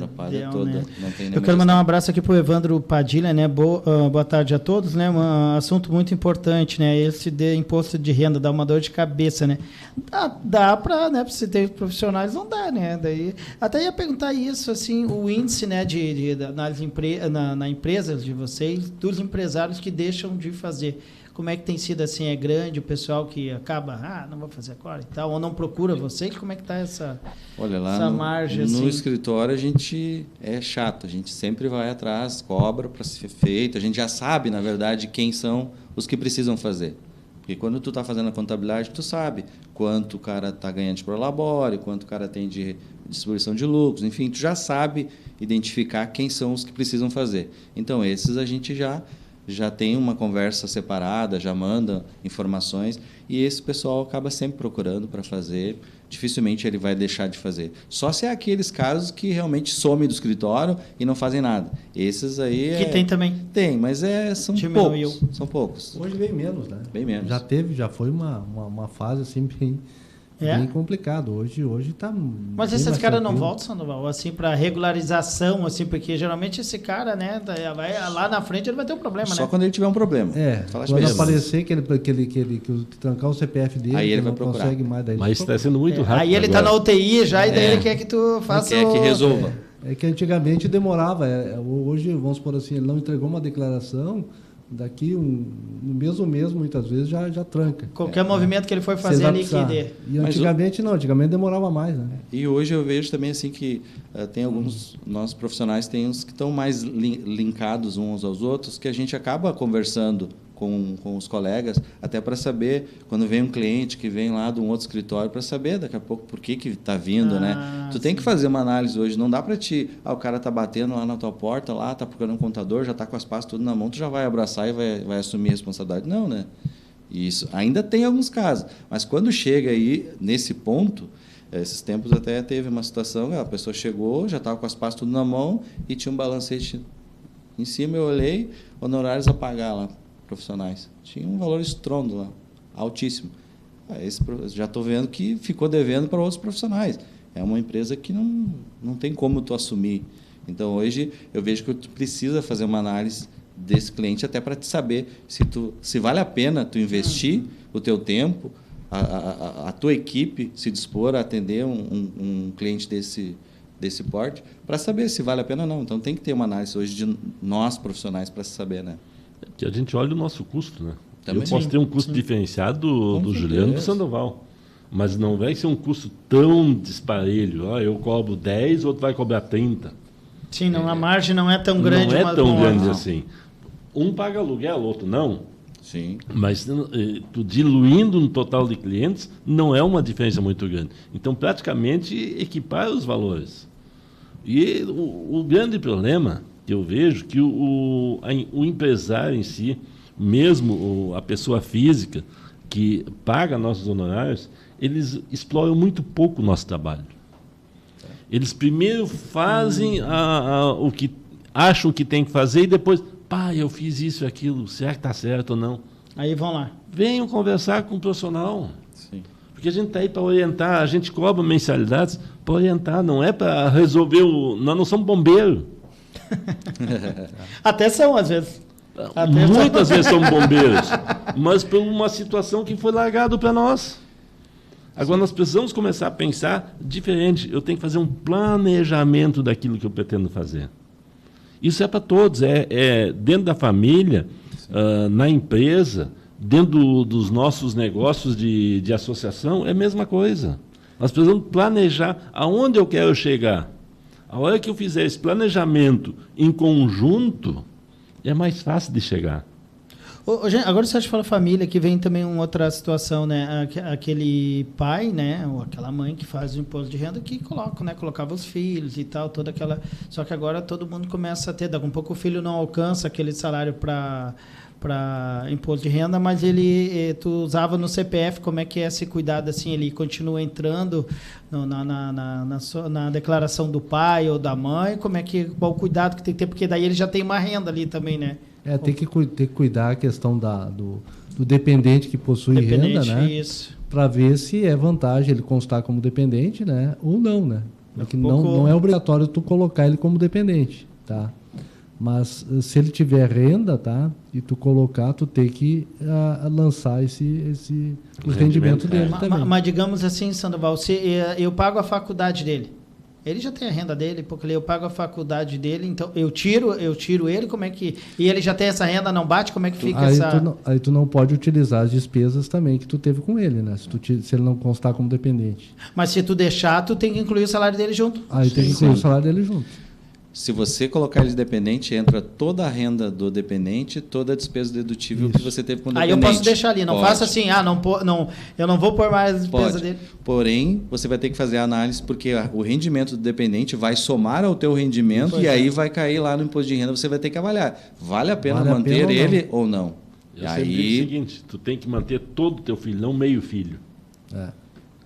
toda, né? Não tem. Eu quero mandar um abraço aqui para o Evandro Padilha, né? Boa tarde a todos, né? Um assunto muito importante, né? Esse de imposto de renda dá uma dor de cabeça, né? Dá para, né? Se ter profissionais não dá, né? Daí até ia perguntar isso, assim, o índice, né? Na empresa de vocês, dos empresários que deixam de fazer. Como é que tem sido assim? É grande o pessoal que acaba, não vou fazer agora e tal, ou não procura vocês? Como é que está essa margem? No assim? escritório a gente é chato, a gente sempre vai atrás, cobra para ser feito, a gente já sabe, na verdade, quem são os que precisam fazer. Porque quando tu está fazendo a contabilidade, tu sabe quanto o cara está ganhando de prolabore, quanto o cara tem de distribuição de lucros, enfim, tu já sabe identificar quem são os que precisam fazer. Então, esses a gente já tem uma conversa separada, já manda informações e esse pessoal acaba sempre procurando para fazer. Dificilmente ele vai deixar de fazer. Só se é aqueles casos que realmente somem do escritório e não fazem nada. Esses aí... Que tem também. Tem, mas são poucos. São poucos. Hoje bem menos, né? Bem menos. Já foi uma fase assim bem complicado. Hoje está. Mas esses caras não voltam, Sandoval, assim, para regularização, assim, porque geralmente esse cara, né, lá na frente ele vai ter um problema, Só quando ele tiver um problema. Quando aparecer que trancar o CPF dele, aí ele vai não procurar. Consegue mais. Daí mas está sendo muito rápido. Aí ele está na UTI já e daí ele quer que tu faça. Ele quer que resolva. É que antigamente demorava. Hoje, vamos supor assim, ele não entregou uma declaração. Daqui no mesmo mês, muitas vezes, já tranca. Qualquer movimento que ele for fazer ali que dê. E antigamente antigamente demorava mais, né? E hoje eu vejo também assim que tem alguns nossos profissionais, tem uns que estão mais linkados uns aos outros, que a gente acaba conversando com os colegas, até para saber, quando vem um cliente que vem lá de um outro escritório, para saber daqui a pouco por que está vindo, né? Tu tem que fazer uma análise hoje, não dá para o cara está batendo lá na tua porta, lá está procurando um contador, já está com as pastas tudo na mão, tu já vai abraçar e vai assumir a responsabilidade. Não, né? Isso ainda tem alguns casos, mas quando chega aí nesse ponto, esses tempos até teve uma situação, a pessoa chegou, já estava com as pastas tudo na mão e tinha um balancete em cima, eu olhei, honorários a pagar lá, profissionais. Tinha um valor estrondo lá, altíssimo. Já estou vendo que ficou devendo para outros profissionais. É uma empresa que não tem como tu assumir. Então, hoje, eu vejo que tu precisa fazer uma análise desse cliente, até para te saber se vale a pena tu investir o teu tempo, a tua equipe se dispor a atender um cliente desse porte, para saber se vale a pena ou não. Então tem que ter uma análise hoje de nós profissionais para saber, né? Que a gente olha o nosso custo, né? Também. Eu posso ter um custo diferenciado do Juliano e do Sandoval, mas não vai ser um custo tão disparelho. Eu cobro 10, outro vai cobrar 30. Sim, não, a margem não é tão grande. Não é tão grande assim. Um paga aluguel, o outro não. Sim. Mas tu diluindo no total de clientes, não é uma diferença muito grande. Então, praticamente, equipar os valores. E o grande problema que eu vejo que o empresário em si, mesmo a pessoa física que paga nossos honorários, eles exploram muito pouco o nosso trabalho. Eles primeiro fazem o que acham que tem que fazer e depois, eu fiz isso e aquilo, será que está certo ou não? Aí vão lá. Venham conversar com o profissional. Sim. Porque a gente está aí para orientar, a gente cobra mensalidades para orientar, não é para resolver Nós não somos bombeiros. Até são, às vezes. Muitas vezes somos bombeiros, mas por uma situação que foi largada para nós. Agora nós precisamos começar a pensar diferente. Eu tenho que fazer um planejamento daquilo que eu pretendo fazer. Isso é para todos, é dentro da família, na empresa, dentro dos nossos negócios de associação, é a mesma coisa. Nós precisamos planejar aonde eu quero chegar. A hora que eu fizer esse planejamento em conjunto, é mais fácil de chegar. Agora você fala família, que vem também uma outra situação, né? Aquele pai, né? Ou aquela mãe que faz o imposto de renda que colocava os filhos e tal, toda aquela. Só que agora todo mundo começa a ter, daqui a um pouco o filho não alcança aquele salário para imposto de renda, mas tu usava no CPF, como é que é esse cuidado assim? Ele continua entrando na declaração do pai ou da mãe? Qual o cuidado que tem que ter? Porque daí ele já tem uma renda ali também, né? Tem que cuidar a questão do dependente que possui renda, né? Isso. Para ver se é vantagem ele constar como dependente, né? Ou não, né? Porque não é obrigatório tu colocar ele como dependente, tá? Mas se ele tiver renda, tá? E tu colocar, tu tem que lançar o rendimento dele também. Mas digamos assim, Sandoval, se eu pago a faculdade dele, ele já tem a renda dele, porque eu pago a faculdade dele, então eu tiro ele, como é que... E ele já tem essa renda, não bate, como é que fica aí tu não pode utilizar as despesas também que tu teve com ele, né? Se ele não constar como dependente. Mas se tu deixar, tu tem que incluir o salário dele junto. Aí tem que incluir o salário dele junto. Se você colocar ele de dependente, entra toda a renda do dependente, toda a despesa dedutível que você teve com o dependente. Aí eu posso deixar ali, não faça assim, eu não vou pôr mais a despesa dele. Porém, você vai ter que fazer a análise, porque o rendimento do dependente vai somar ao teu rendimento aí vai cair lá no imposto de renda, você vai ter que avaliar. Vale a pena manter ele ou não? Eu sempre digo o seguinte, tu tem que manter todo o teu filho, não meio filho.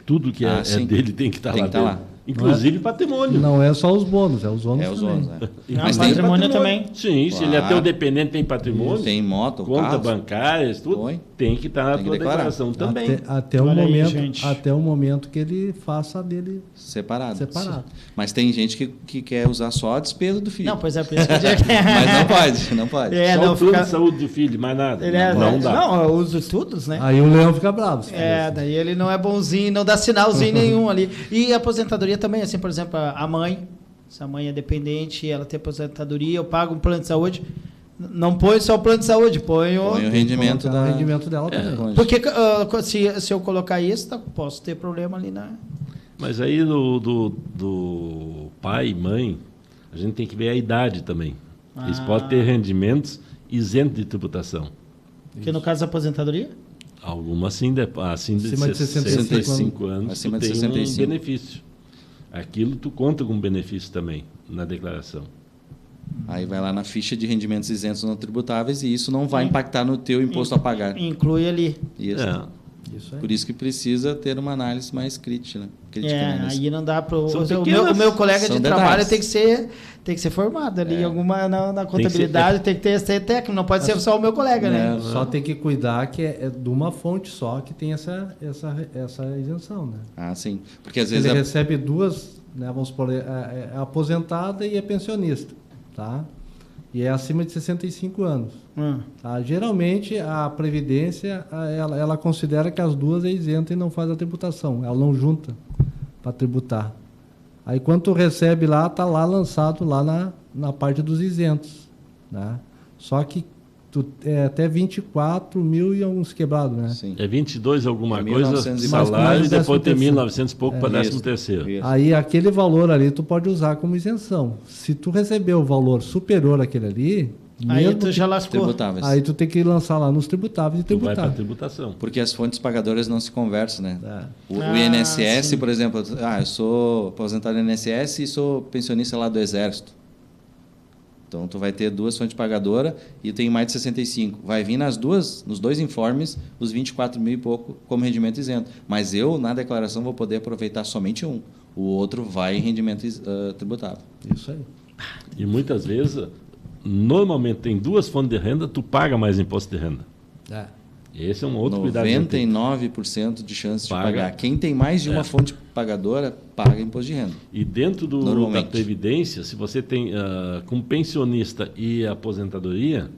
Tudo que é dele tem que estar lá dentro. Inclusive patrimônio. Não é só os bônus, é os ônus também. Mas tem patrimônio também. Sim, se ele é teu dependente, tem patrimônio. Tem moto, conta bancárias, tudo. Tem que estar na tua declaração também. Até o momento que ele faça dele separado. Mas tem gente que quer usar só a despesa do filho. Não, pois é, por isso que Mas não pode. Só o plano de saúde do filho, mais nada. Não dá. Não, eu uso tudo, né? Aí o leão fica bravo. Daí ele não é bonzinho, não dá sinalzinho nenhum ali. E a aposentadoria também, assim, por exemplo, a mãe, se a mãe é dependente, ela tem aposentadoria, eu pago um plano de saúde, não põe só o plano de saúde, põe o rendimento dela também. Porque se eu colocar isso, posso ter problema ali na... Mas aí do pai e mãe, a gente tem que ver a idade também. Eles podem ter rendimentos isentos de tributação. Que no caso da aposentadoria? Algumas sim, acima de 65 anos, acima de 65. Um benefício. Aquilo tu conta com benefício também na declaração. Aí vai lá na ficha de rendimentos isentos não tributáveis e isso não vai impactar no teu imposto a pagar. Inclui ali. Isso. Por isso que precisa ter uma análise mais crítica. Né? Aí não dá para o meu colega de trabalho tem que ser formado ali alguma na contabilidade, tem que ser técnico, não pode ser só o meu colega, né? Só tem que cuidar que é de uma fonte só que tem essa isenção, né? Sim. Porque às vezes ele recebe duas, né, vamos supor, é aposentada e é pensionista, tá? e é acima de 65 anos. Tá? Geralmente, a Previdência, ela considera que as duas é isenta e não faz a tributação. Ela não junta para tributar. Aí, quando tu recebe lá, está lá lançado lá na parte dos isentos. Né? Só que é até 24 mil e alguns quebrados, né? Sim. É 22 alguma coisa, e salário, e depois tem 13º. 1.900 e pouco para 13º. Aí aquele valor ali tu pode usar como isenção. Se tu receber o valor superior àquele ali, aí tu já lascou. Tributáveis. Aí tu tem que lançar lá nos tributáveis e Tu vai tributar. para tributação. Porque as fontes pagadoras não se conversam, né? O Ah, INSS, sim. por exemplo, eu sou aposentado no INSS e sou pensionista lá do Exército. Então, tu vai ter duas fontes pagadoras e tem mais de 65. Vai vir nos dois informes, os 24 mil e pouco como rendimento isento. Mas eu, na declaração, vou poder aproveitar somente um. O outro vai em rendimento tributável. Isso aí. E muitas vezes, normalmente tem duas fontes de renda, tu paga mais imposto de renda. Esse é um outro cuidado. 99% de chance de Paga. pagar. Quem tem mais de uma fonte pagadora, paga imposto de renda. E dentro da Previdência, se você tem como pensionista e aposentadoria,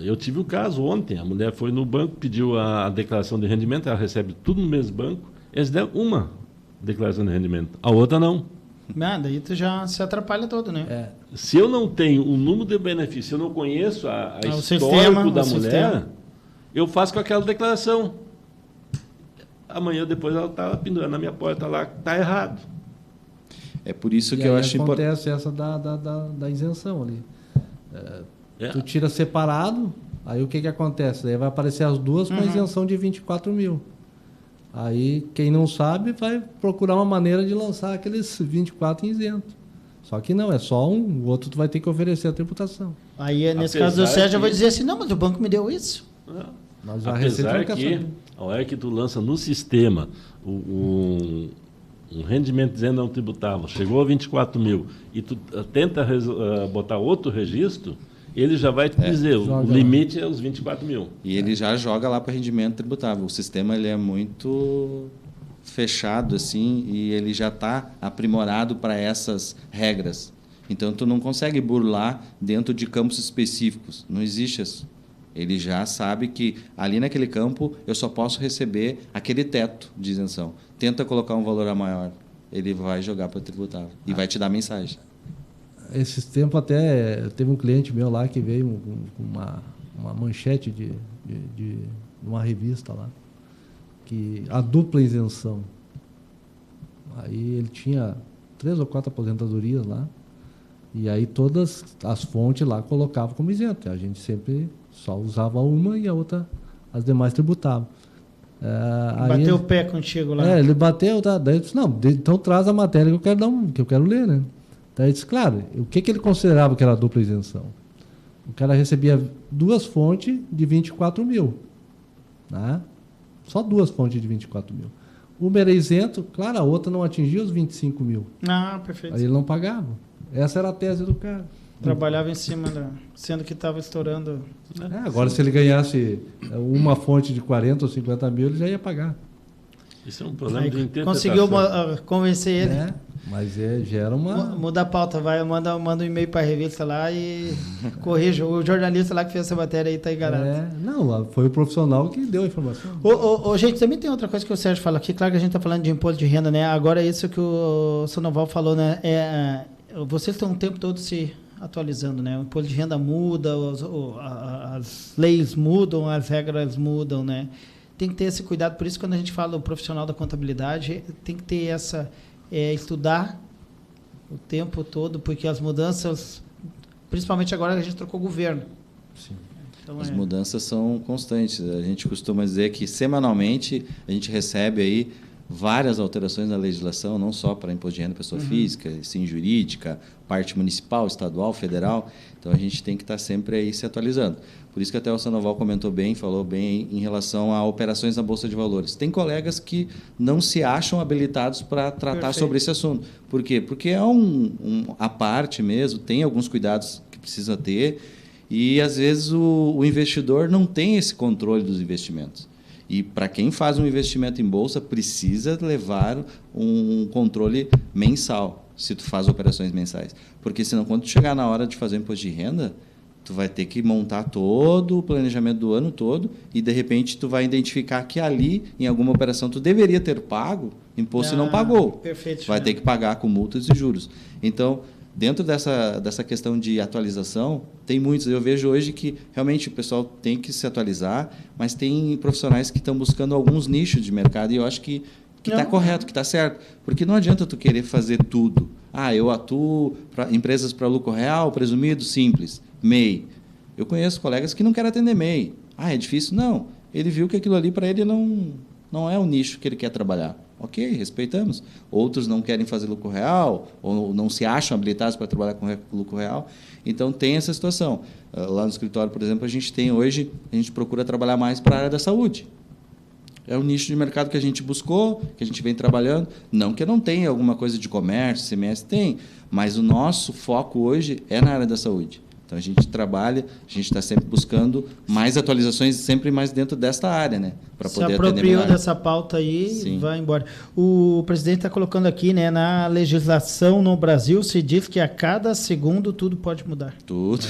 eu tive o caso ontem, a mulher foi no banco, pediu a declaração de rendimento, ela recebe tudo no mesmo banco, eles deram uma declaração de rendimento, a outra não. Daí tu já se atrapalha todo, né? Se eu não tenho o número de benefício, se eu não conheço a O histórico sistema, da o mulher, sistema. eu faço com aquela declaração. Amanhã depois ela está pendurando na minha porta lá, está errado. É por isso que E eu aí acho importante. acontece essa da isenção ali. Tu tira separado, aí o que acontece? Aí vai aparecer as duas com isenção de 24 mil. Aí quem não sabe vai procurar uma maneira de lançar aqueles 24 em isento. Só que não, é só um, o outro tu vai ter que oferecer a tributação. Aí, nesse caso do Sérgio, eu vou dizer assim, não, mas o banco me deu isso. Mas a Apesar Receita que, a hora que tu lança no sistema um rendimento dizendo não tributável, chegou a 24 mil, e tu tenta botar outro registro, ele já vai te dizer, o limite é os 24 mil. E ele já joga lá para rendimento tributável. O sistema ele é muito fechado assim e ele já está aprimorado para essas regras. Então, tu não consegue burlar dentro de campos específicos. Não existe isso. Ele já sabe que ali naquele campo eu só posso receber aquele teto de isenção. Tenta colocar um valor a maior, ele vai jogar para tributável e vai te dar mensagem. Esses tempos até teve um cliente meu lá que veio com uma manchete de uma revista lá, que a dupla isenção. Aí ele tinha 3 ou 4 aposentadorias lá, e aí todas as fontes lá colocavam como isento. A gente sempre só usava uma e a outra, as demais tributavam. Bateu o pé contigo lá. Ele bateu, tá? Daí eu disse, não, então traz a matéria que eu quero ler, né? Daí ele disse, claro, o que ele considerava que era a dupla isenção? O cara recebia 2 fontes de 24 mil. Né? Só 2 fontes de 24 mil. Uma era isento, claro, a outra não atingia os 25 mil. Perfeito. Aí ele não pagava. Essa era a tese do cara. Trabalhava em cima, sendo que estava estourando. Agora, se ele ganhasse uma fonte de 40 ou 50 mil, ele já ia pagar. Isso é um problema de interpretação. Conseguiu convencer ele. Mas gera uma... Muda a pauta, manda um e-mail para a revista lá e corrija. O jornalista lá que fez essa matéria aí está enganado. Não, foi o profissional que deu a informação. Gente, também tem outra coisa que o Sérgio fala aqui. Claro que a gente está falando de imposto de renda, né? Agora, isso que o Sandoval falou, né? Vocês estão o tempo todo se atualizando, né? O imposto de renda muda, as leis mudam, as regras mudam, né? Tem que ter esse cuidado. Por isso, quando a gente fala do profissional da contabilidade, tem que ter estudar o tempo todo, porque as mudanças, principalmente agora que a gente trocou o governo. Sim. Então, as mudanças são constantes. A gente costuma dizer que semanalmente a gente recebe aí várias alterações na legislação, não só para imposto de renda pessoa física, sim jurídica, parte municipal, estadual, federal. Então a gente tem que estar sempre aí se atualizando. Por isso que até o Sandoval comentou bem, falou bem em relação a operações na Bolsa de Valores. Tem colegas que não se acham habilitados para tratar sobre esse assunto. Por quê? Porque é a parte mesmo, tem alguns cuidados que precisa ter e, às vezes, o investidor não tem esse controle dos investimentos. E, para quem faz um investimento em Bolsa, precisa levar um controle mensal. se tu faz operações mensais. Porque senão, quando tu chegar na hora de fazer o imposto de renda, tu vai ter que montar todo o planejamento do ano todo e, de repente, tu vai identificar que ali, em alguma operação, tu deveria ter pago imposto e não pagou. Perfeito. Vai ter que pagar com multas e juros. Então, dentro dessa questão de atualização, tem muitos. Eu vejo hoje que, realmente, o pessoal tem que se atualizar, mas tem profissionais que estão buscando alguns nichos de mercado e eu acho que está correto, que está certo. Porque não adianta tu querer fazer tudo. Eu atuo para empresas para lucro real, presumido, simples, MEI. Eu conheço colegas que não querem atender MEI. É difícil? Não. Ele viu que aquilo ali para ele não é o nicho que ele quer trabalhar. Ok, respeitamos. Outros não querem fazer lucro real ou não se acham habilitados para trabalhar com lucro real. Então, tem essa situação. Lá no escritório, por exemplo, a gente procura trabalhar mais para a área da saúde. É um nicho de mercado que a gente buscou, que a gente vem trabalhando. Não que não tenha alguma coisa de comércio, CMS, tem, mas o nosso foco hoje é na área da saúde. Então, a gente trabalha, a gente está sempre buscando mais atualizações, sempre mais dentro desta área, né? Para poder atender. Se apropriou dessa pauta aí, sim, vai embora. O presidente está colocando aqui, né? Na legislação no Brasil se diz que a cada segundo tudo pode mudar. Tudo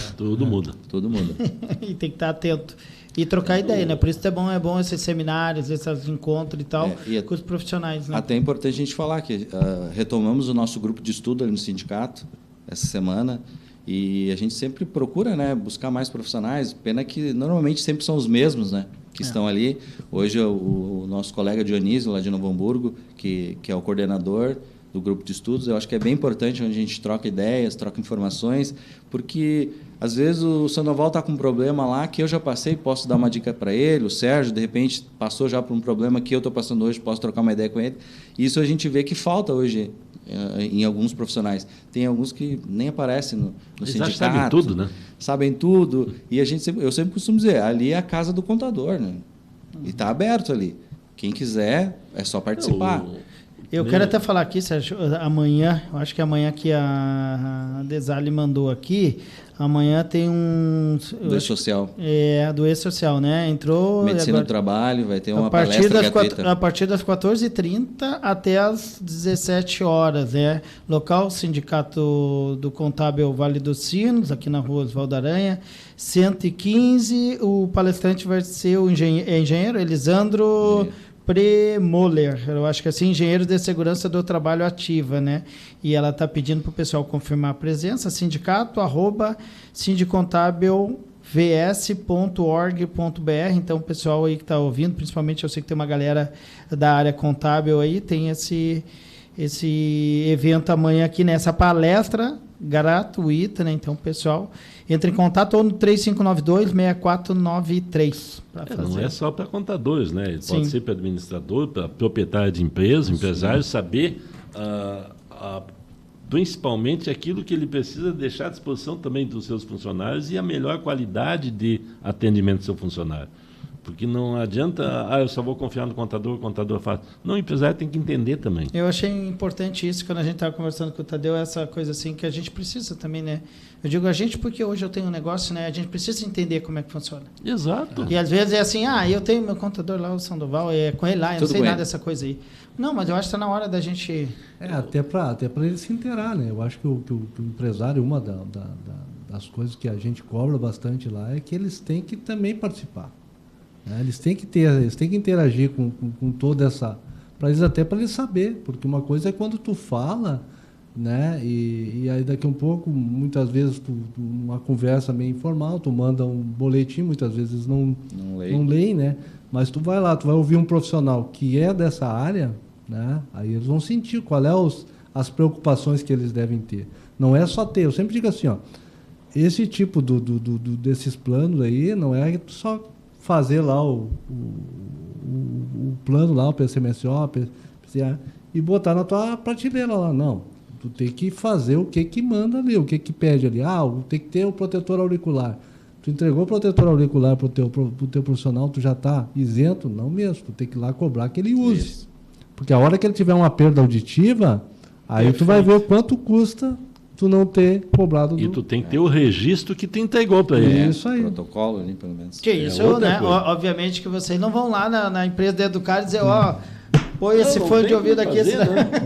muda. Tudo muda. E tem que estar atento. E trocar ideia, né? Por isso é bom esses seminários, esses encontros e tal, com os profissionais. Né? Até é importante a gente falar que retomamos o nosso grupo de estudo ali no sindicato, essa semana, e a gente sempre procura, né, buscar mais profissionais. Pena que normalmente sempre são os mesmos, né, que estão ali. Hoje o nosso colega Dionísio, lá de Novo Hamburgo, que é o coordenador do grupo de estudos, eu acho que é bem importante onde a gente troca ideias, troca informações, porque às vezes o Sandoval está com um problema lá que eu já passei, posso dar uma dica para ele, o Sérgio, de repente, passou já por um problema que eu estou passando hoje, posso trocar uma ideia com ele. Isso a gente vê que falta hoje em alguns profissionais. Tem alguns que nem aparecem no sindicato. Sabem tudo, né? Sabem tudo. E eu sempre costumo dizer, ali é a casa do contador, né? E está aberto ali. Quem quiser, é só participar. Eu quero até falar aqui, Sérgio, amanhã, eu acho que amanhã que a Desale mandou aqui, amanhã tem do E-Social. Do E-Social, né? Entrou... Medicina do Trabalho, vai ter uma palestra gratuita. A partir das 14h30 até as 17 horas, né? Local, Sindicato do Contábil Vale dos Sinos, aqui na rua Osvaldo Aranha, 115, o palestrante vai ser o engenheiro Elisandro... Premoller, eu acho que é assim, engenheiro de segurança do trabalho ativa, né? E ela está pedindo para o pessoal confirmar a presença, sindicato@sindicontabilvs.org.br. Então, o pessoal aí que está ouvindo, principalmente eu sei que tem uma galera da área contábil aí, tem esse evento amanhã aqui nessa palestra gratuita, né? Então, pessoal, entre em contato ou no 3592-6493. Não é só para contadores, né? Ele pode ser para administrador, para proprietário de empresa, empresário, saber principalmente aquilo que ele precisa deixar à disposição também dos seus funcionários e a melhor qualidade de atendimento do seu funcionário. Porque não adianta, eu só vou confiar no contador, o contador faz. Não, o empresário tem que entender também. Eu achei importante isso, quando a gente estava conversando com o Tadeu, essa coisa assim, que a gente precisa também, né? Eu digo a gente porque hoje eu tenho um negócio, né? A gente precisa entender como é que funciona. Exato. E às vezes é assim, eu tenho meu contador lá, o Sandoval, é com ele lá, eu não sei nada dessa coisa aí. Não, mas eu acho que está na hora da gente... até para ele se inteirar, né? Eu acho que o empresário, uma das coisas que a gente cobra bastante lá é que eles têm que também participar. Eles têm que interagir com toda essa... para eles saber, porque uma coisa é quando tu fala, né? E aí daqui a um pouco, muitas vezes, uma conversa meio informal, tu manda um boletim, muitas vezes não leem, né? Mas tu vai lá, tu vai ouvir um profissional que é dessa área, né? Aí eles vão sentir qual é as preocupações que eles devem ter. Não é só ter, eu sempre digo assim, esse tipo desses planos aí, não é só fazer lá o plano lá, o PCMSO, PCA, e botar na tua prateleira lá. Não, tu tem que fazer o que manda ali, o que pede ali. Tem que ter o protetor auricular. Tu entregou o protetor auricular pro teu profissional, tu já está isento? Não mesmo, tu tem que ir lá cobrar que ele use. Isso. Porque a hora que ele tiver uma perda auditiva, aí tu vai ver o quanto custa tu não ter cobrado. E tu tem que ter o registro que tu entregou para ele. Isso aí. Protocolo ali, pelo menos. Que isso, né? Obviamente que vocês não vão lá na empresa de educar e dizer, Põe esse fone de ouvido aqui.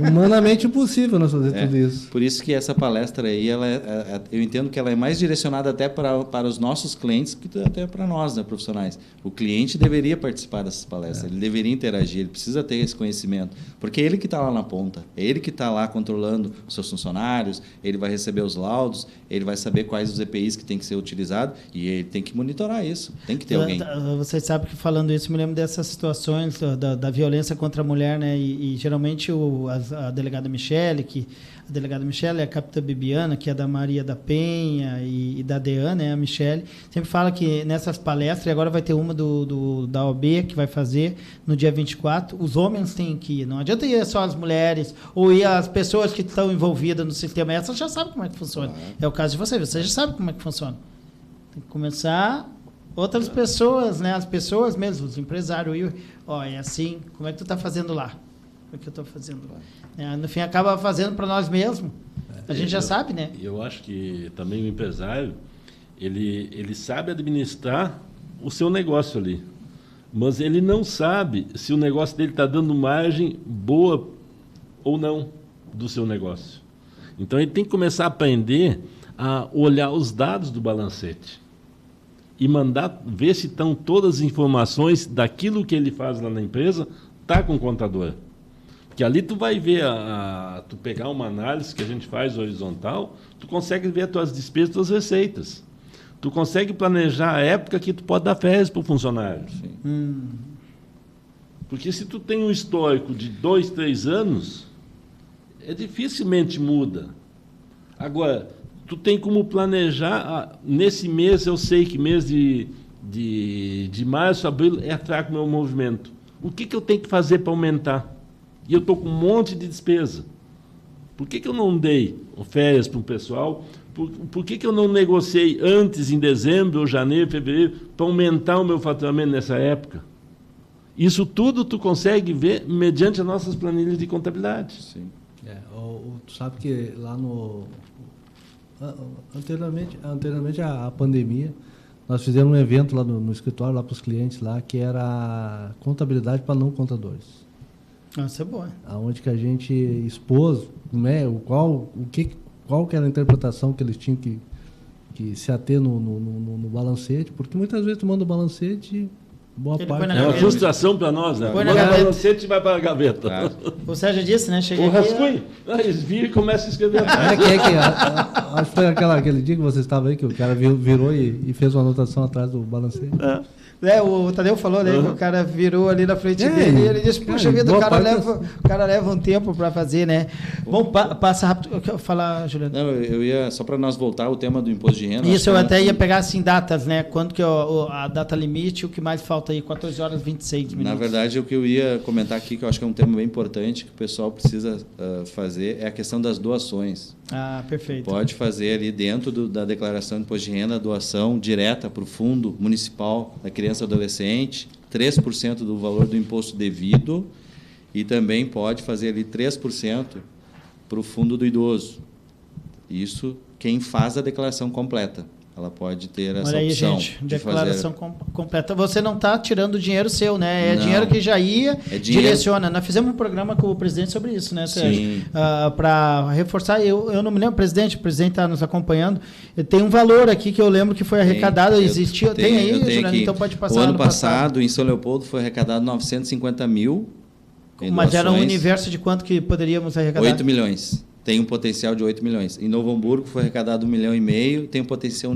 Humanamente impossível nós fazer tudo isso. Por isso que essa palestra aí, eu entendo que ela é mais direcionada até para os nossos clientes que até para nós, né, profissionais. O cliente deveria participar dessas palestras, ele deveria interagir, ele precisa ter esse conhecimento, porque é ele que está lá na ponta, é ele que está lá controlando os seus funcionários, ele vai receber os laudos, ele vai saber quais os EPIs que tem que ser utilizados e ele tem que monitorar isso, tem que ter alguém. Vocês sabem que falando isso, me lembro dessas situações da violência contra a mulher, né? E geralmente a delegada Michele, a delegada Michele, a capitã Bibiana, que é da Maria da Penha e da DEAN, né? A Michele, sempre fala que nessas palestras, e agora vai ter uma da OB que vai fazer no dia 24, os homens têm que ir. Não adianta ir só as mulheres ou ir as pessoas que estão envolvidas no sistema. Essas já sabem como é que funciona. É o caso de você já sabe como é que funciona. Tem que começar outras pessoas, né? As pessoas mesmo, os empresários. É assim, como é que tu está fazendo lá? Como é que eu estou fazendo lá? No fim, acaba fazendo para nós mesmos. A gente já sabe, né? Eu acho que também o empresário, ele sabe administrar o seu negócio ali. Mas ele não sabe se o negócio dele está dando margem boa ou não do seu negócio. Então, ele tem que começar a aprender a olhar os dados do balancete e mandar ver se estão todas as informações daquilo que ele faz lá na empresa, está com o contador. Porque ali tu vai ver, tu pegar uma análise que a gente faz horizontal, tu consegue ver as tuas despesas, as tuas receitas. Tu consegue planejar a época que tu pode dar férias para o funcionário. Porque se tu tem um histórico de 2, 3 anos, dificilmente muda. Agora, tu tem como planejar, nesse mês, eu sei que mês de março, abril, é fraco o meu movimento. O que eu tenho que fazer para aumentar? E eu estou com um monte de despesa. Por que eu não dei férias para o pessoal? Por que eu não negociei antes, em dezembro, ou janeiro, fevereiro, para aumentar o meu faturamento nessa época? Isso tudo tu consegue ver mediante as nossas planilhas de contabilidade. Sim. Tu sabe que lá anteriormente à pandemia, nós fizemos um evento lá no escritório, lá para os clientes, lá, que era contabilidade para não contadores. Isso é bom. Onde que a gente expôs, né, qual que era a interpretação que eles tinham que se ater no balancete, porque muitas vezes tu manda o balancete, boa parte... É uma frustração para nós, né? O balancete vai para a gaveta. O Sérgio disse, né? O rascunho, eles viram e começam a escrever. Acho que foi aquele dia que você estava aí, que o cara virou e fez uma anotação atrás do balancete. O Tadeu falou, né, que o cara virou ali na frente dele e ele disse, puxa vida, o cara leva um tempo para fazer, né? Bom, passa rápido. Eu quero falar, Juliano. Não, eu ia, só para nós voltar ao tema do imposto de renda. Isso, eu até ia pegar assim datas, né? Quando que a data limite, o que mais falta aí? 14 horas e 26 minutos. Na verdade, o que eu ia comentar aqui, que eu acho que é um tema bem importante, que o pessoal precisa fazer, é a questão das doações. Perfeito. Pode fazer ali dentro da declaração de imposto de renda a doação direta para o Fundo Municipal da Criança e Adolescente, 3% do valor do imposto devido, e também pode fazer ali 3% para o Fundo do Idoso. Isso quem faz a declaração completa. Ela pode ter essa opção. Gente, declaração completa. Você não está tirando dinheiro seu, né? É dinheiro que já ia, direciona. Nós fizemos um programa com o presidente sobre isso, né, Sérgio? Para reforçar, eu não me lembro, o presidente está nos acompanhando. Tem um valor aqui que eu lembro que foi arrecadado, existiu. Tem aí, Juliano? Então pode passar. O ano passado, em São Leopoldo, foi arrecadado 950 mil. Mas era um universo de quanto que poderíamos arrecadar? 8 milhões. Tem um potencial de 8 milhões. Em Novo Hamburgo foi arrecadado 1,5 milhão, tem um potencial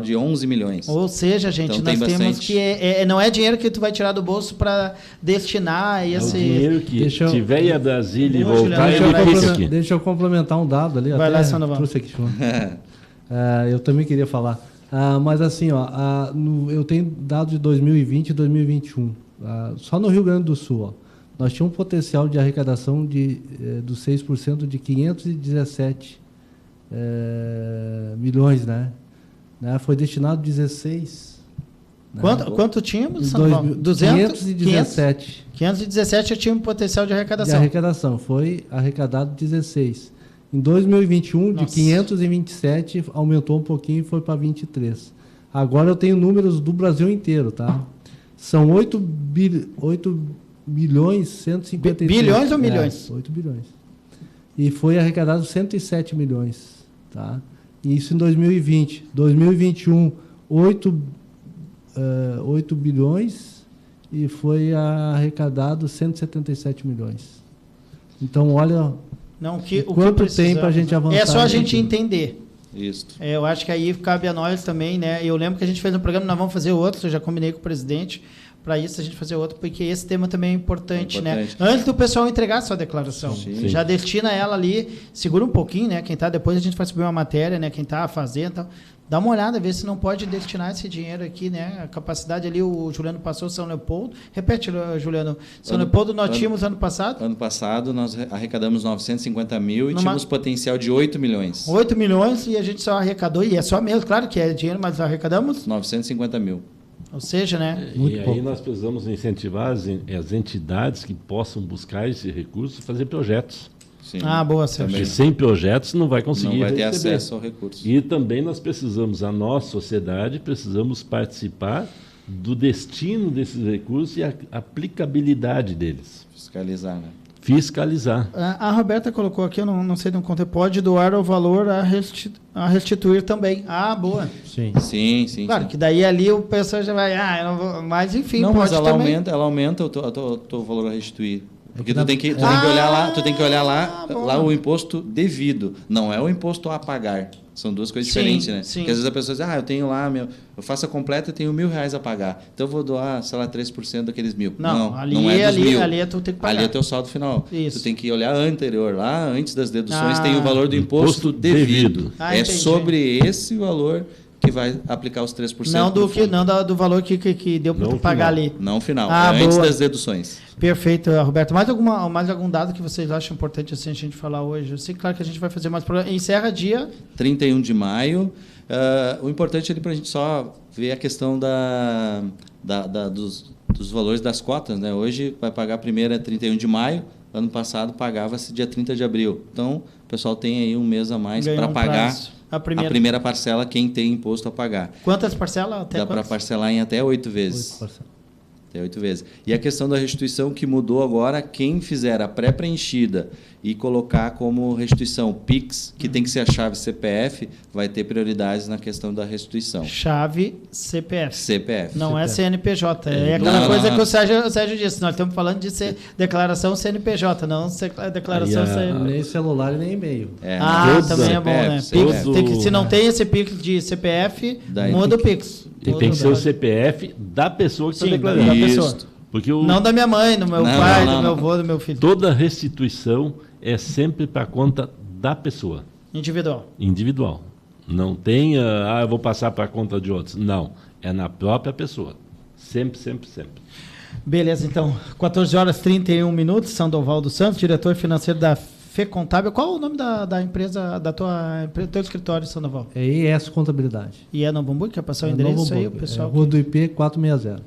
de 11 milhões. Ou seja, gente, então, nós temos que... não é dinheiro que tu vai tirar do bolso para destinar esse... O dinheiro que tiver ir a Brasília e voltar, ele fica aqui. Deixa eu complementar um dado ali. Vai lá, Sandoval. Trouxe aqui. Eu também queria falar. Mas assim, eu tenho dados de 2020 e 2021. Só no Rio Grande do Sul, nós tínhamos um potencial de arrecadação dos 6% de 517 milhões, né? Foi destinado 16. Quanto tínhamos? 517. 517 eu tinha um potencial de arrecadação. De arrecadação. Foi arrecadado 16. Em 2021, de 527, aumentou um pouquinho e foi para 23. Agora eu tenho números do Brasil inteiro, tá? São 8 bilhões, 153. Bilhões ou milhões? 8 bilhões. E foi arrecadado 107 milhões. Tá? Isso em 2020. 2021, 8 bilhões e foi arrecadado 177 milhões. Então, olha quanto tempo a gente avançar. É só a gente entender. Isso. Eu acho que aí cabe a nós também, né? Eu lembro que a gente fez um programa, nós vamos fazer outro, eu já combinei com o presidente, para isso a gente fazer outro, porque esse tema também é importante, né? Antes do pessoal entregar a sua declaração. Sim. Já destina ela ali, segura um pouquinho, né? Quem tá, depois a gente vai subir uma matéria, né? Quem tá fazendo, então, dá uma olhada, vê se não pode destinar esse dinheiro aqui, né? A capacidade ali, o Juliano passou São Leopoldo. Repete, Juliano. São Leopoldo nós tínhamos ano passado? Ano passado nós arrecadamos 950 mil e tínhamos potencial de 8 milhões. 8 milhões e a gente só arrecadou, e é só mesmo, claro que é dinheiro, mas arrecadamos? 950 mil. Ou seja, né? E aí nós precisamos incentivar as entidades que possam buscar esse recurso e fazer projetos. Sim, boa, Sérgio. Porque sem projetos não vai conseguir não vai ter receber acesso ao recurso. E também nós precisamos, a nossa sociedade, precisamos participar do destino desses recursos e a aplicabilidade deles. Fiscalizar, né? Fiscalizar. A Roberta colocou aqui, eu não sei de um conteúdo, pode doar o valor a restituir também. Boa. Sim. Claro, que daí ali o pessoal já vai, eu não vou, mas enfim, não, pode mas ela também. aumenta o teu valor a restituir. Porque tu tem que olhar lá o imposto devido, não é o imposto a pagar. São duas coisas diferentes, né? Sim. Porque às vezes a pessoa diz, eu tenho lá, eu faço a completa e tenho R$1.000 a pagar. Então eu vou doar, sei lá, 3% daqueles 1.000. Não é dos 1.000. Ali tu tem que pagar. Ali é teu saldo final. Isso. Tu tem que olhar anterior, lá antes das deduções tem o valor do imposto devido. É entendi. Sobre esse valor que vai aplicar os 3%. Não do valor que deu para tu pagar ali. Não final, antes das deduções. Perfeito, Roberto. Mais algum dado que vocês acham importante assim, a gente falar hoje? Eu sei, claro, que a gente vai fazer mais programa. Encerra dia 31 de maio. O importante ali para a gente só ver a questão dos valores das cotas, né? Hoje vai pagar a primeira 31 de maio. Ano passado pagava-se dia 30 de abril. Então, o pessoal tem aí um mês a mais para pagar a primeira parcela, quem tem imposto a pagar. Quantas parcelas? Dá para parcelar em até 8 vezes. Até 8 vezes. E a questão da restituição que mudou agora, quem fizer a pré-preenchida e colocar como restituição PIX, que tem que ser a chave CPF, vai ter prioridades na questão da restituição. Chave CPF. CPF. Não é CNPJ. É aquela coisa que o Sérgio disse. Nós estamos falando de declaração CNPJ, não declaração CNPJ. Nem celular e nem e-mail. Também é bom, né? PIX, se não tem esse PIX de CPF, muda o PIX. Tem que ser o CPF da pessoa que está declarando. Da pessoa. Porque não da minha mãe, do meu pai, do meu avô, do meu filho. Toda restituição é sempre para conta da pessoa. Individual. Não tem, eu vou passar para a conta de outros. Não, é na própria pessoa. Sempre. Beleza, então, 14h31, Sandoval dos Santos, diretor financeiro da FEContábil. Qual o nome da empresa, do teu escritório, Sandoval? É ES Contabilidade. E é no Bambu? Quer passar o endereço aí, o pessoal? Rua do IP 460.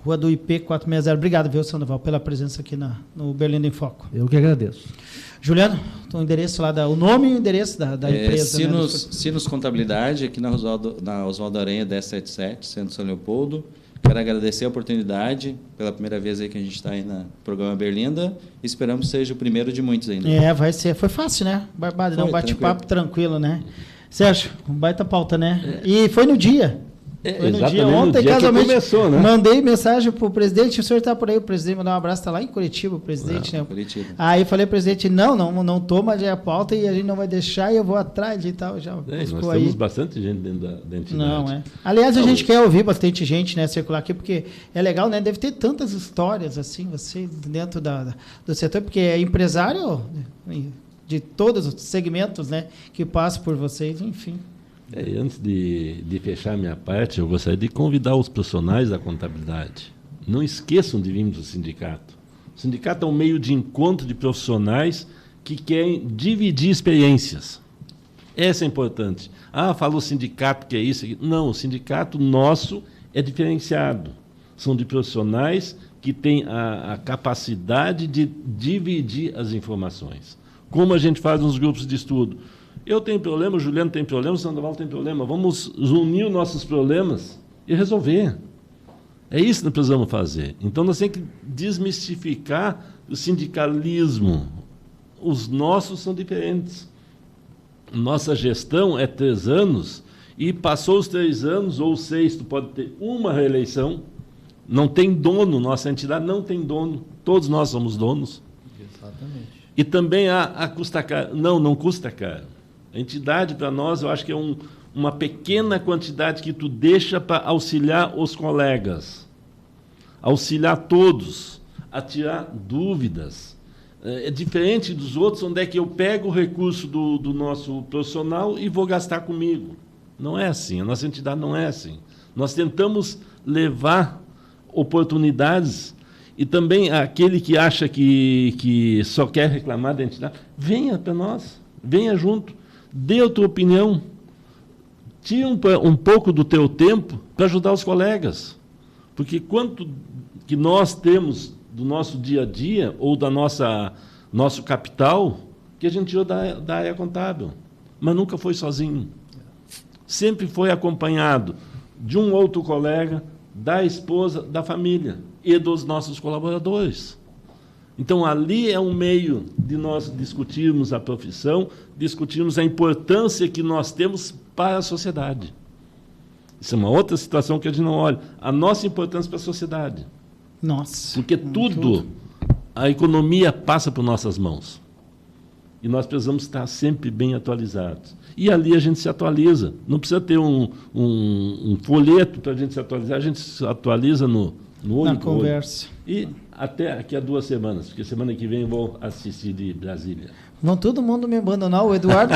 Rua do IP 460. Obrigado, viu, Sandoval, pela presença aqui no Berlândia em Foco. Eu que agradeço. Juliano, o endereço lá, o nome e o endereço da empresa. Sinos Contabilidade, aqui na Oswaldo Aranha 1077, Centro São Leopoldo. Quero agradecer a oportunidade, pela primeira vez aí que a gente está aí no programa Berlinda. Esperamos que seja o primeiro de muitos ainda. Vai ser. Foi fácil, né? Barbado, não, bate-papo tranquilo, né? Sérgio, baita pauta, né? E foi no dia. Foi no dia. Ontem, casualmente, começou, né? Mandei mensagem pro presidente, o senhor está por aí, o presidente mandou um abraço, está lá em Curitiba, o presidente, né? Curitiba. Aí falei, presidente, não toma já a pauta e a gente não vai deixar e eu vou atrás e tal. Já nós temos bastante gente dentro da entidade. Não, Aliás, a gente quer ouvir bastante gente, né, circular aqui, porque é legal, né? Deve ter tantas histórias, assim, você dentro do setor, porque é empresário de todos os segmentos, né, que passa por vocês, enfim. Antes de fechar minha parte, eu gostaria de convidar os profissionais da contabilidade. Não esqueçam de vir do sindicato. O sindicato é um meio de encontro de profissionais que querem dividir experiências. Essa é importante. Falou sindicato que é isso. Não, o sindicato nosso é diferenciado. São de profissionais que têm a capacidade de dividir as informações. Como a gente faz nos grupos de estudo. Eu tenho problema, o Juliano tem problema, o Sandoval tem problema. Vamos unir os nossos problemas e resolver. É isso que nós precisamos fazer. Então, nós temos que desmistificar o sindicalismo. Os nossos são diferentes. Nossa gestão é 3 anos e passou os 3 anos ou 6, tu pode ter uma reeleição. Não tem dono, nossa entidade não tem dono. Todos nós somos donos. Exatamente. E também a custa caro. Não custa caro. A entidade, para nós, eu acho que é uma pequena quantidade que tu deixa para auxiliar os colegas, auxiliar todos, a tirar dúvidas. É diferente dos outros, onde é que eu pego o recurso do nosso profissional e vou gastar comigo. Não é assim, a nossa entidade não é assim. Nós tentamos levar oportunidades e também aquele que acha que só quer reclamar da entidade, venha para nós, venha junto, dê a tua opinião, tira um pouco do teu tempo para ajudar os colegas. Porque quanto que nós temos do nosso dia a dia ou da nosso capital que a gente tirou da área contábil, mas nunca foi sozinho. Sempre foi acompanhado de um outro colega, da esposa, da família e dos nossos colaboradores. Então, ali é um meio de nós discutirmos a profissão, discutirmos a importância que nós temos para a sociedade. Isso é uma outra situação que a gente não olha. A nossa importância para a sociedade. Nossa. Porque tudo, a economia passa por nossas mãos. E nós precisamos estar sempre bem atualizados. E ali a gente se atualiza. Não precisa ter um folheto para a gente se atualizar, a gente se atualiza no olho. Na conversa. E até aqui a 2 semanas, porque semana que vem eu vou assistir de Brasília. Vão todo mundo me abandonar. O Eduardo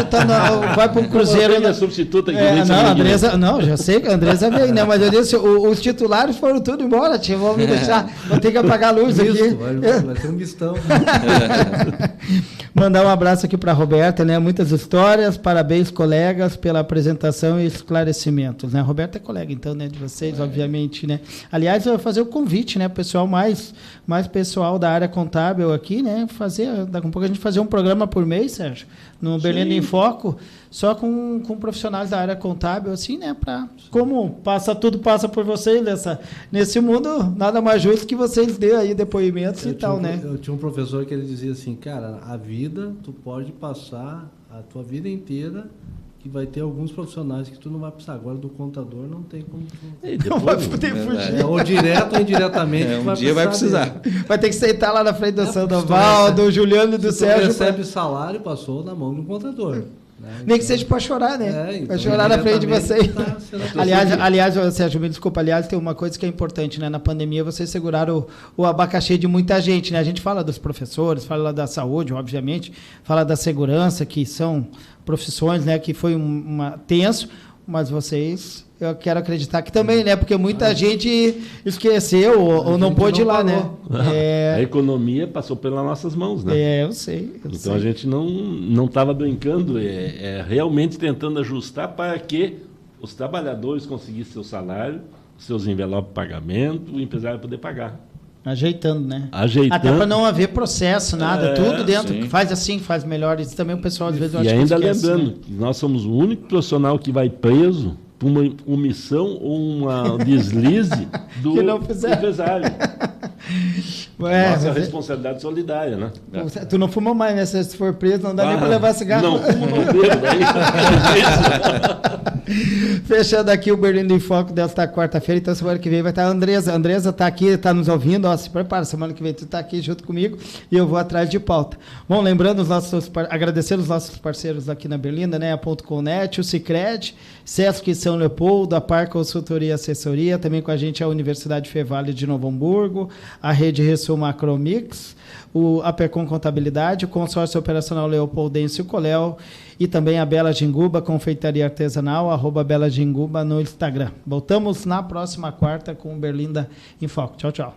vai para um cruzeiro. Não, substituta aqui. Não, já sei que a Andresa veio, né? Mas eu disse, os titulares foram tudo embora, tia. Vão me deixar. Vou ter que apagar a luz aqui. Vai ter um mistão. Mandar um abraço aqui para a Roberta, né? Muitas histórias, parabéns, colegas, pela apresentação e esclarecimentos, né? A Roberta é colega, então, né, de vocês, obviamente, né? Aliás, eu vou fazer o convite, né, pessoal mais pessoal da área contábil aqui, né? Daqui a pouco a gente fazer um programa por mês, Sérgio, no Berlândia em Foco, só com profissionais da área contábil, assim, né? Como tudo passa por vocês nesse mundo, nada mais justo que vocês dêem aí depoimentos e tal, né? Eu tinha um professor que ele dizia assim, cara, a vida, tu pode passar a tua vida inteira que vai ter alguns profissionais que tu não vai precisar. Agora, do contador, não tem como... Não vai poder fugir. Ou direto ou indiretamente. Um dia vai precisar. Vai ter que sentar lá na frente do Sandoval, do Juliano e do Sérgio. Recebe salário, passou na mão do contador. Né? Nem que seja para chorar, né? Então, para chorar na frente de vocês. Aliás, Sérgio, me desculpa, tem uma coisa que é importante, né? Na pandemia, vocês seguraram o abacaxi de muita gente, né? A gente fala dos professores, fala da saúde, obviamente, fala da segurança, que são profissões, né? Que foi tenso, mas vocês... Eu quero acreditar que também, né? Porque muita gente esqueceu ou não pôde ir lá, né? A economia passou pelas nossas mãos, né? Eu sei. Então a gente não estava brincando, realmente tentando ajustar para que os trabalhadores conseguissem seu salário, seus envelopes de pagamento, o empresário poder pagar. Ajeitando, né? Ajeitando. Até para não haver processo, nada, tudo dentro. Sim. Faz assim, faz melhor. Isso também o pessoal às vezes acha que ainda lembrando, que nós somos o único profissional que vai preso por uma omissão ou uma deslize do empresário. Nossa responsabilidade solidária, né? Tu não fuma mais, né? Se for preso, não dá nem para levar cigarro. Não, fumo não bebo, daí. Fechando aqui o Berlândia em Foco desta quarta-feira, então semana que vem vai estar a Andresa. A Andresa está aqui, está nos ouvindo, se prepara, semana que vem tu está aqui junto comigo e eu vou atrás de pauta. Bom, lembrando, agradecer os nossos parceiros aqui na Berlinda, né? A .com.net, o Sicredi, Sesc São Leopoldo, a Par Consultoria e Assessoria, também com a gente a Universidade Fevale de Novo Hamburgo, a Rede Ressul Macromix, a Percom Contabilidade, o Consórcio Operacional Leopoldense e o Coléu, e também a Bela Jinguba, Confeitaria Artesanal, @Bela Jinguba no Instagram. Voltamos na próxima quarta com o Berlinda em Foco. Tchau, tchau.